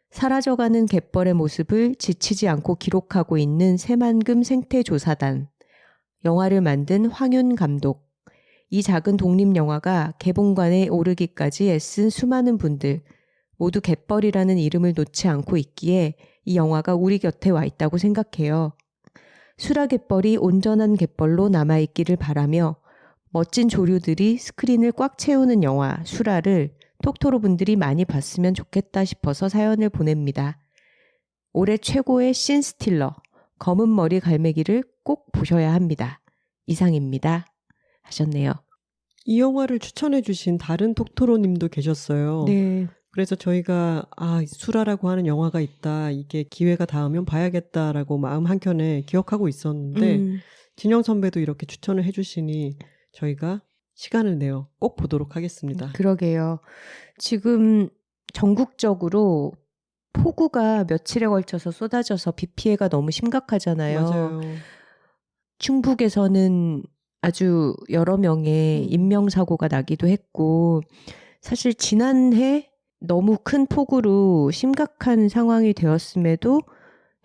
B: 사라져가는 갯벌의 모습을 지치지 않고 기록하고 있는 새만금 생태조사단, 영화를 만든 황윤 감독, 이 작은 독립영화가 개봉관에 오르기까지 애쓴 수많은 분들, 모두 갯벌이라는 이름을 놓지 않고 있기에 이 영화가 우리 곁에 와 있다고 생각해요. 수라 갯벌이 온전한 갯벌로 남아있기를 바라며 멋진 조류들이 스크린을 꽉 채우는 영화 수라를 톡토로 분들이 많이 봤으면 좋겠다 싶어서 사연을 보냅니다. 올해 최고의 씬스틸러, 검은 머리 갈매기를 꼭 보셔야 합니다. 이상입니다. 하셨네요.
A: 이 영화를 추천해 주신 다른 톡토로님도 계셨어요.
B: 네.
A: 그래서 저희가 수라라고 하는 영화가 있다. 이게 기회가 닿으면 봐야겠다라고 마음 한켠에 기억하고 있었는데 진영 선배도 이렇게 추천을 해주시니 저희가 시간을 내어 꼭 보도록 하겠습니다.
B: 그러게요. 지금 전국적으로 폭우가 며칠에 걸쳐서 쏟아져서 비 피해가 너무 심각하잖아요.
A: 맞아요.
B: 충북에서는 아주 여러 명의 인명사고가 나기도 했고, 사실 지난해 너무 큰 폭우로 심각한 상황이 되었음에도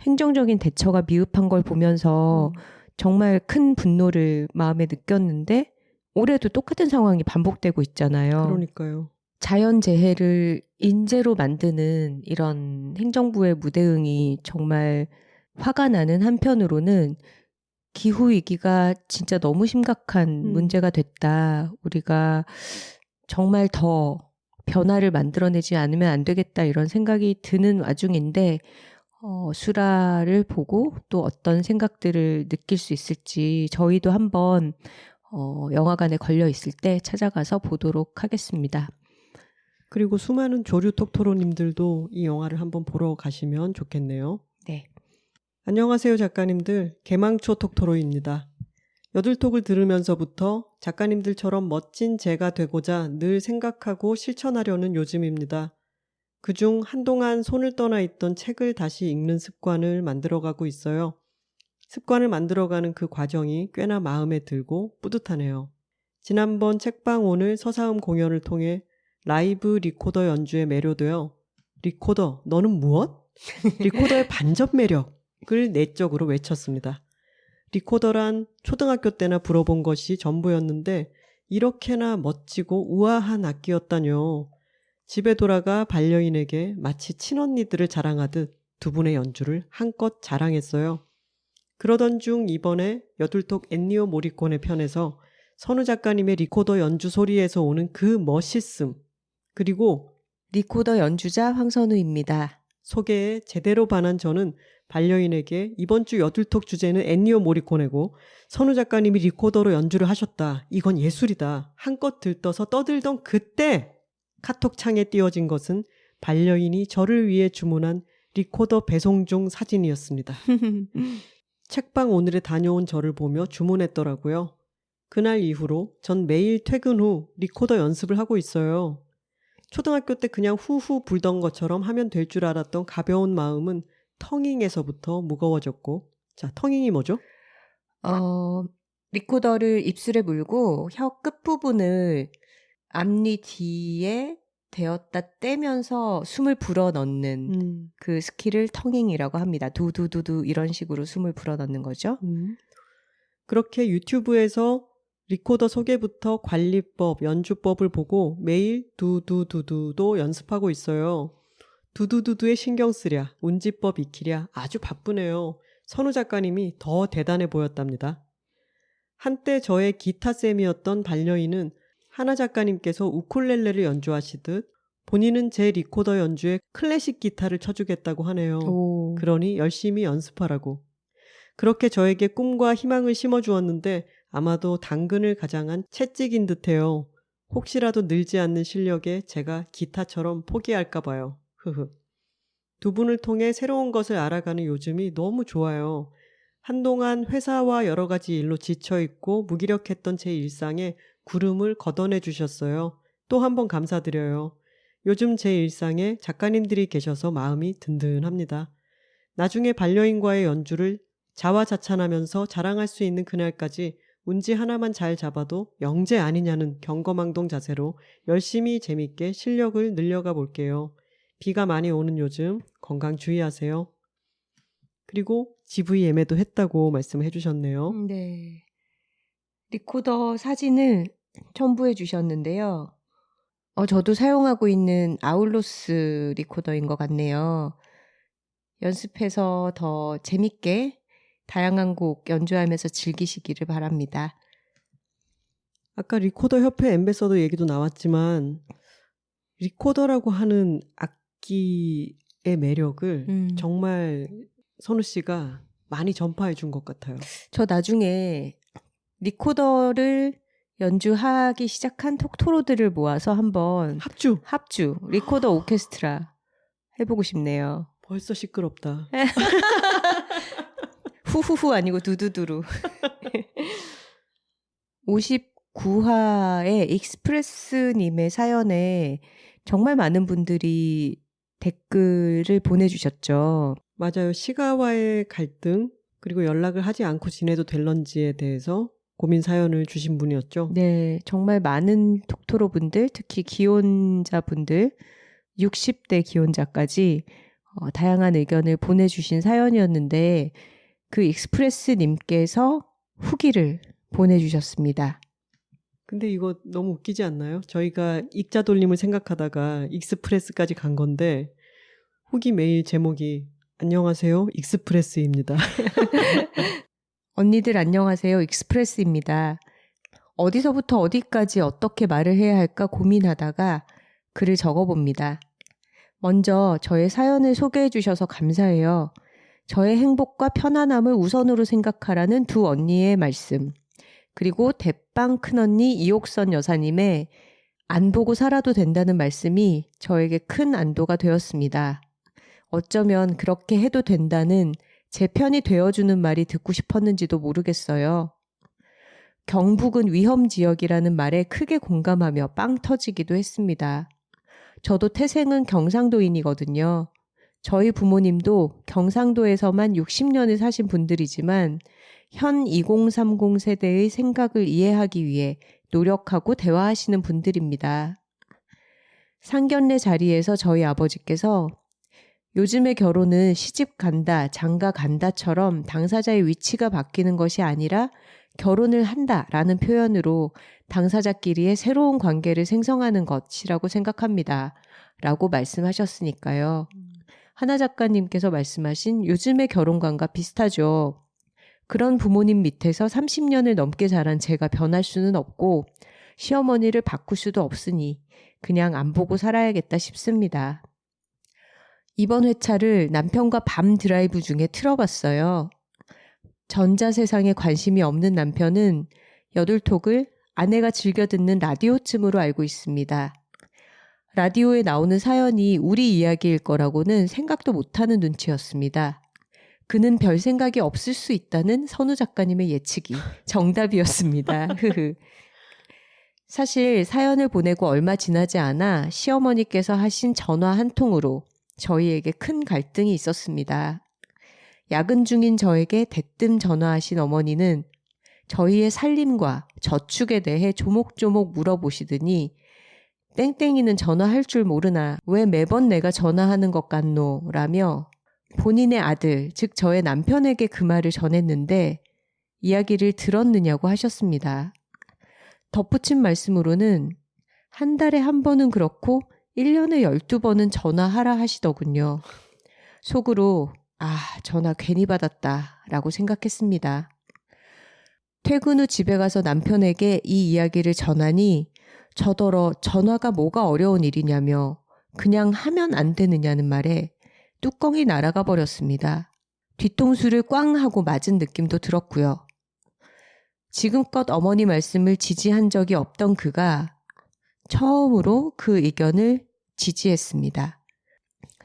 B: 행정적인 대처가 미흡한 걸 보면서 정말 큰 분노를 마음에 느꼈는데, 올해도 똑같은 상황이 반복되고 있잖아요.
A: 그러니까요.
B: 자연재해를 인재로 만드는 이런 행정부의 무대응이 정말 화가 나는 한편으로는 기후위기가 진짜 너무 심각한 문제가 됐다. 우리가 정말 더 변화를 만들어내지 않으면 안 되겠다 이런 생각이 드는 와중인데 수라를 보고 또 어떤 생각들을 느낄 수 있을지 저희도 한번 영화관에 걸려 있을 때 찾아가서 보도록 하겠습니다.
A: 그리고 수많은 조류 톡토로님들도 이 영화를 한번 보러 가시면 좋겠네요.
B: 네.
A: 안녕하세요 작가님들, 개망초 톡토로입니다. 여들톡을 들으면서부터 작가님들처럼 멋진 제가 되고자 늘 생각하고 실천하려는 요즘입니다. 그중 한동안 손을 떠나 있던 책을 다시 읽는 습관을 만들어가고 있어요. 습관을 만들어가는 그 과정이 꽤나 마음에 들고 뿌듯하네요. 지난번 책방 오늘 서사음 공연을 통해 라이브 리코더 연주에 매료되어 리코더, 너는 무엇? 리코더의 반전 매력을 내적으로 외쳤습니다. 리코더란 초등학교 때나 불어본 것이 전부였는데 이렇게나 멋지고 우아한 악기였다뇨. 집에 돌아가 반려인에게 마치 친언니들을 자랑하듯 두 분의 연주를 한껏 자랑했어요. 그러던 중 이번에 여둘톡 엔니오 모리코네 편에서 선우 작가님의 리코더 연주 소리에서 오는 그 멋있음, 그리고
B: 리코더 연주자 황선우입니다.
A: 소개에 제대로 반한 저는 반려인에게 이번 주 여둘톡 주제는 엔니오 모리코네고 선우 작가님이 리코더로 연주를 하셨다. 이건 예술이다. 한껏 들떠서 떠들던 그때 카톡 창에 띄워진 것은 반려인이 저를 위해 주문한 리코더 배송 중 사진이었습니다. 책방 오늘에 다녀온 저를 보며 주문했더라고요. 그날 이후로 전 매일 퇴근 후 리코더 연습을 하고 있어요. 초등학교 때 그냥 후후 불던 것처럼 하면 될 줄 알았던 가벼운 마음은 텅잉에서부터 무거워졌고, 자, 텅잉이 뭐죠?
B: 리코더를 입술에 물고 혀 끝부분을 앞니 뒤에 대었다 떼면서 숨을 불어넣는 그 스킬을 텅잉이라고 합니다. 두두두두 이런 식으로 숨을 불어넣는 거죠.
A: 그렇게 유튜브에서 리코더 소개부터 관리법, 연주법을 보고 매일 두두두두도 연습하고 있어요. 두두두두에 신경 쓰랴, 운지법 익히랴 아주 바쁘네요. 선우 작가님이 더 대단해 보였답니다. 한때 저의 기타쌤이었던 반려인은 하나 작가님께서 우쿨렐레를 연주하시듯 본인은 제 리코더 연주에 클래식 기타를 쳐주겠다고 하네요.
B: 오.
A: 그러니 열심히 연습하라고. 그렇게 저에게 꿈과 희망을 심어주었는데 아마도 당근을 가장한 채찍인 듯해요. 혹시라도 늘지 않는 실력에 제가 기타처럼 포기할까 봐요. 두 분을 통해 새로운 것을 알아가는 요즘이 너무 좋아요. 한동안 회사와 여러 가지 일로 지쳐있고 무기력했던 제 일상에 구름을 걷어내 주셨어요. 또 한 번 감사드려요. 요즘 제 일상에 작가님들이 계셔서 마음이 든든합니다. 나중에 반려인과의 연주를 자화자찬하면서 자랑할 수 있는 그날까지 운지 하나만 잘 잡아도 영재 아니냐는 경거망동 자세로 열심히 재밌게 실력을 늘려가 볼게요. 비가 많이 오는 요즘 건강 주의하세요. 그리고 GV 예매도 했다고 말씀해 주셨네요.
B: 네. 리코더 사진을 첨부해 주셨는데요. 저도 사용하고 있는 아울로스 리코더인 것 같네요. 연습해서 더 재밌게 다양한 곡 연주하면서 즐기시기를 바랍니다.
A: 아까 리코더 협회 앰베서더 얘기도 나왔지만 리코더라고 하는 악기의 매력을 정말 선우 씨가 많이 전파해 준 것 같아요.
B: 저 나중에 리코더를 연주하기 시작한 톡토로들을 모아서 한번 합주 리코더 오케스트라 해보고 싶네요.
A: 벌써 시끄럽다.
B: 후후후 아니고 두두두루. 59화의 익스프레스님의 사연에 정말 많은 분들이 댓글을 보내주셨죠.
A: 맞아요. 시가와의 갈등, 그리고 연락을 하지 않고 지내도 될런지에 대해서 고민 사연을 주신 분이었죠.
B: 네, 정말 많은 톡토로분들, 특히 기혼자분들, 60대 기혼자까지 다양한 의견을 보내주신 사연이었는데 그 익스프레스님께서 후기를 보내주셨습니다.
A: 근데 이거 너무 웃기지 않나요? 저희가 익자 돌림을 생각하다가 익스프레스까지 간 건데 후기 메일 제목이 안녕하세요 익스프레스입니다.
B: 언니들 안녕하세요. 익스프레스입니다. 어디서부터 어디까지 어떻게 말을 해야 할까 고민하다가 글을 적어봅니다. 먼저 저의 사연을 소개해 주셔서 감사해요. 저의 행복과 편안함을 우선으로 생각하라는 두 언니의 말씀. 그리고 대빵 큰언니 이옥선 여사님의 안 보고 살아도 된다는 말씀이 저에게 큰 안도가 되었습니다. 어쩌면 그렇게 해도 된다는 제 편이 되어주는 말이 듣고 싶었는지도 모르겠어요. 경북은 위험지역이라는 말에 크게 공감하며 빵 터지기도 했습니다. 저도 태생은 경상도인이거든요. 저희 부모님도 경상도에서만 60년을 사신 분들이지만 현 2030 세대의 생각을 이해하기 위해 노력하고 대화하시는 분들입니다. 상견례 자리에서 저희 아버지께서 요즘의 결혼은 시집 간다, 장가 간다처럼 당사자의 위치가 바뀌는 것이 아니라 결혼을 한다라는 표현으로 당사자끼리의 새로운 관계를 생성하는 것이라고 생각합니다. 라고 말씀하셨으니까요. 하나 작가님께서 말씀하신 요즘의 결혼관과 비슷하죠. 그런 부모님 밑에서 30년을 넘게 자란 제가 변할 수는 없고 시어머니를 바꿀 수도 없으니 그냥 안 보고 살아야겠다 싶습니다. 이번 회차를 남편과 밤 드라이브 중에 틀어봤어요. 전자세상에 관심이 없는 남편은 여둘톡을 아내가 즐겨 듣는 라디오쯤으로 알고 있습니다. 라디오에 나오는 사연이 우리 이야기일 거라고는 생각도 못하는 눈치였습니다. 그는 별 생각이 없을 수 있다는 선우 작가님의 예측이 정답이었습니다. 사실 사연을 보내고 얼마 지나지 않아 시어머니께서 하신 전화 한 통으로 저희에게 큰 갈등이 있었습니다. 야근 중인 저에게 대뜸 전화하신 어머니는 저희의 살림과 저축에 대해 조목조목 물어보시더니 땡땡이는 전화할 줄 모르나 왜 매번 내가 전화하는 것 같노? 라며 본인의 아들, 즉 저의 남편에게 그 말을 전했는데 이야기를 들었느냐고 하셨습니다. 덧붙인 말씀으로는 한 달에 한 번은 그렇고 1년에 12번은 전화하라 하시더군요. 속으로 전화 괜히 받았다 라고 생각했습니다. 퇴근 후 집에 가서 남편에게 이 이야기를 전하니 저더러 전화가 뭐가 어려운 일이냐며 그냥 하면 안 되느냐는 말에 뚜껑이 날아가 버렸습니다. 뒤통수를 꽝 하고 맞은 느낌도 들었고요. 지금껏 어머니 말씀을 지지한 적이 없던 그가 처음으로 그 의견을 지지했습니다.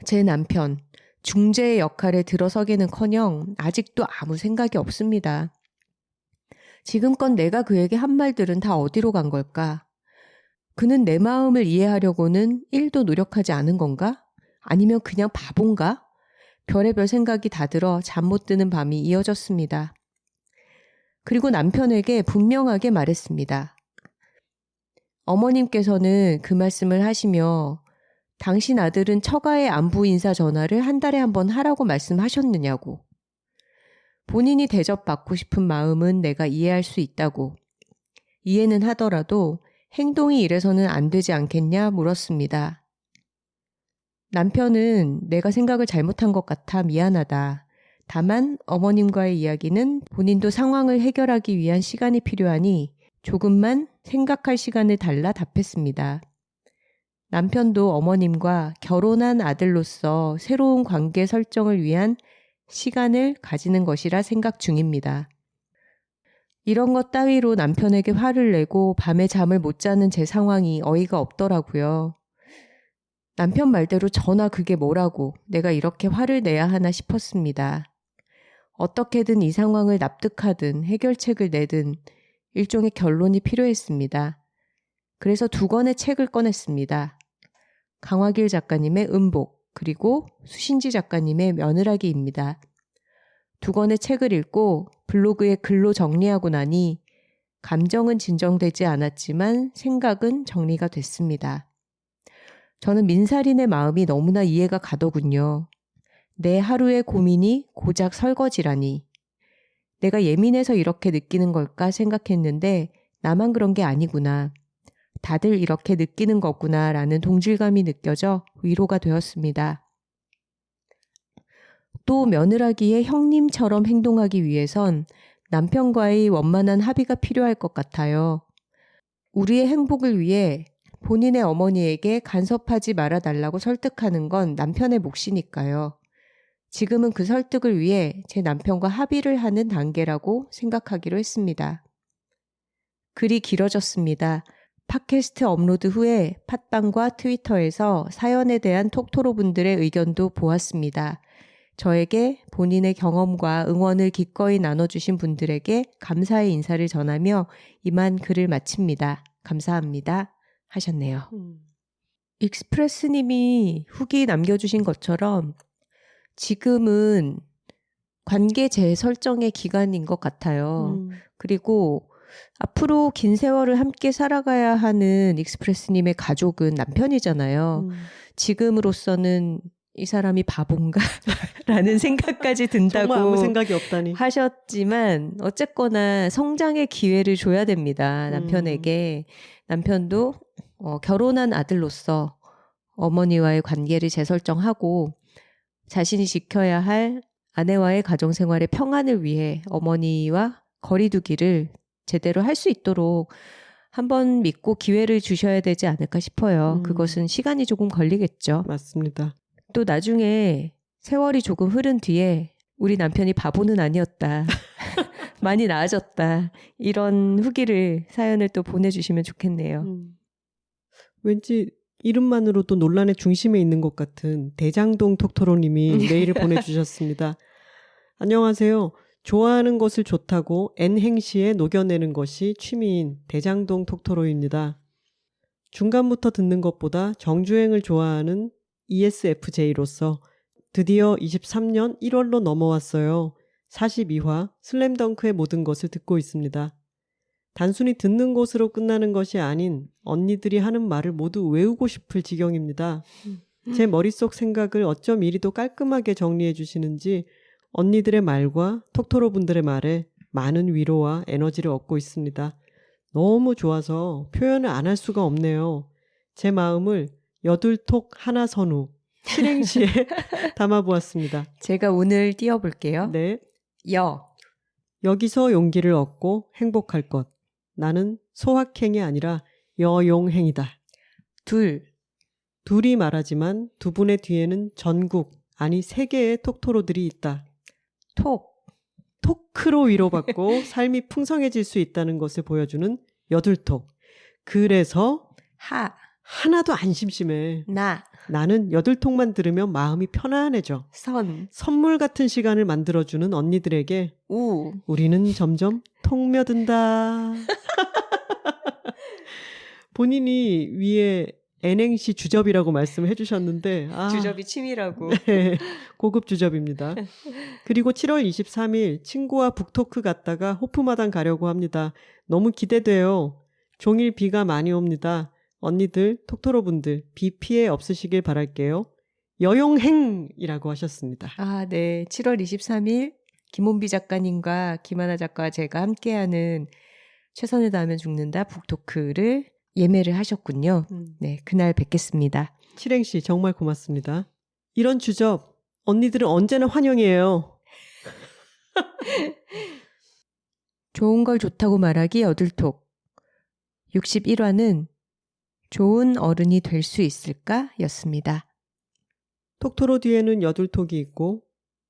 B: 제 남편, 중재의 역할에 들어서기는커녕 아직도 아무 생각이 없습니다. 지금껏 내가 그에게 한 말들은 다 어디로 간 걸까? 그는 내 마음을 이해하려고는 1도 노력하지 않은 건가? 아니면 그냥 바본가? 별의별 생각이 다 들어 잠 못 드는 밤이 이어졌습니다. 그리고 남편에게 분명하게 말했습니다. 어머님께서는 그 말씀을 하시며 당신 아들은 처가의 안부 인사 전화를 한 달에 한 번 하라고 말씀하셨느냐고. 본인이 대접받고 싶은 마음은 내가 이해할 수 있다고. 이해는 하더라도 행동이 이래서는 안 되지 않겠냐 물었습니다. 남편은 내가 생각을 잘못한 것 같아 미안하다. 다만 어머님과의 이야기는 본인도 상황을 해결하기 위한 시간이 필요하니 조금만 생각할 시간을 달라 답했습니다. 남편도 어머님과 결혼한 아들로서 새로운 관계 설정을 위한 시간을 가지는 것이라 생각 중입니다. 이런 것 따위로 남편에게 화를 내고 밤에 잠을 못 자는 제 상황이 어이가 없더라고요. 남편 말대로 전화 그게 뭐라고 내가 이렇게 화를 내야 하나 싶었습니다. 어떻게든 이 상황을 납득하든 해결책을 내든 일종의 결론이 필요했습니다. 그래서 2권의 책을 꺼냈습니다. 강화길 작가님의 음복, 그리고 수신지 작가님의 며느라기입니다. 2권의 책을 읽고 블로그에 글로 정리하고 나니 감정은 진정되지 않았지만 생각은 정리가 됐습니다. 저는 민사린의 마음이 너무나 이해가 가더군요. 내 하루의 고민이 고작 설거지라니. 내가 예민해서 이렇게 느끼는 걸까 생각했는데 나만 그런 게 아니구나. 다들 이렇게 느끼는 거구나 라는 동질감이 느껴져 위로가 되었습니다. 또 며느라기의 형님처럼 행동하기 위해선 남편과의 원만한 합의가 필요할 것 같아요. 우리의 행복을 위해 본인의 어머니에게 간섭하지 말아달라고 설득하는 건 남편의 몫이니까요. 지금은 그 설득을 위해 제 남편과 합의를 하는 단계라고 생각하기로 했습니다. 글이 길어졌습니다. 팟캐스트 업로드 후에 팟빵과 트위터에서 사연에 대한 톡토로 분들의 의견도 보았습니다. 저에게 본인의 경험과 응원을 기꺼이 나눠주신 분들에게 감사의 인사를 전하며 이만 글을 마칩니다. 감사합니다. 하셨네요. 익스프레스님이 후기 남겨주신 것처럼 지금은 관계 재설정의 기간인 것 같아요. 그리고 앞으로 긴 세월을 함께 살아가야 하는 익스프레스님의 가족은 남편이잖아요. 지금으로서는 이 사람이 바본가? 라는 생각까지 든다고
A: 정말 아무 생각이 없다니.
B: 하셨지만 어쨌거나 성장의 기회를 줘야 됩니다. 남편에게. 남편도 결혼한 아들로서 어머니와의 관계를 재설정하고 자신이 지켜야 할 아내와의 가정생활의 평안을 위해 어머니와 거리두기를 제대로 할 수 있도록 한번 믿고 기회를 주셔야 되지 않을까 싶어요. 그것은 시간이 조금 걸리겠죠.
A: 맞습니다.
B: 또 나중에 세월이 조금 흐른 뒤에 우리 남편이 바보는 아니었다. 많이 나아졌다. 이런 후기를, 사연을 또 보내주시면 좋겠네요.
A: 왠지 이름만으로도 논란의 중심에 있는 것 같은 대장동 톡토로님이 메일을 보내주셨습니다. 안녕하세요. 좋아하는 것을 좋다고 N행시에 녹여내는 것이 취미인 대장동 톡토로입니다. 중간부터 듣는 것보다 정주행을 좋아하는 ESFJ로서 드디어 23년 1월로 넘어왔어요. 42화 슬램덩크의 모든 것을 듣고 있습니다. 단순히 듣는 것으로 끝나는 것이 아닌 언니들이 하는 말을 모두 외우고 싶을 지경입니다. 제 머릿속 생각을 어쩜 이리도 깔끔하게 정리해 주시는지 언니들의 말과 톡토로 분들의 말에 많은 위로와 에너지를 얻고 있습니다. 너무 좋아서 표현을 안 할 수가 없네요. 제 마음을 여둘톡 하나 선우 실행시에 담아보았습니다.
B: 제가 오늘 띄워볼게요.
A: 네.
B: 여기서
A: 용기를 얻고 행복할 것. 나는 소확행이 아니라 여용행이다. 둘이 말하지만 두 분의 뒤에는 전국, 아니 세계의 톡토로들이 있다. 토크로 위로받고 삶이 풍성해질 수 있다는 것을 보여주는 여둘톡. 그래서 하나도 안 심심해. 나는 여둘톡만 들으면 마음이 편안해져. 선물 같은 시간을 만들어주는 언니들에게 우리는 점점 통며든다. 본인이 위에 N행시 주접이라고 말씀을 해주셨는데
B: 주접이 취미라고.
A: 네, 고급 주접입니다. 그리고 7월 23일 친구와 북토크 갔다가 호프마당 가려고 합니다. 너무 기대돼요. 종일 비가 많이 옵니다. 언니들, 톡토로분들 비 피해 없으시길 바랄게요. 여용행이라고 하셨습니다.
B: 네. 7월 23일 김원비 작가님과 김하나 작가와 제가 함께하는 최선을 다하면 죽는다 북토크를 예매를 하셨군요. 네, 그날 뵙겠습니다.
A: 칠행씨 정말 고맙습니다. 이런 주접 언니들은 언제나 환영이에요.
B: 좋은 걸 좋다고 말하기 여둘톡. 61화는 좋은 어른이 될 수 있을까? 였습니다.
A: 톡토로 뒤에는 여둘톡이 있고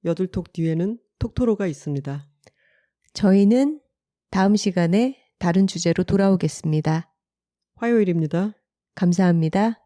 A: 여둘톡 뒤에는 톡토로가 있습니다.
B: 저희는 다음 시간에 다른 주제로 돌아오겠습니다.
A: 화요일입니다.
B: 감사합니다.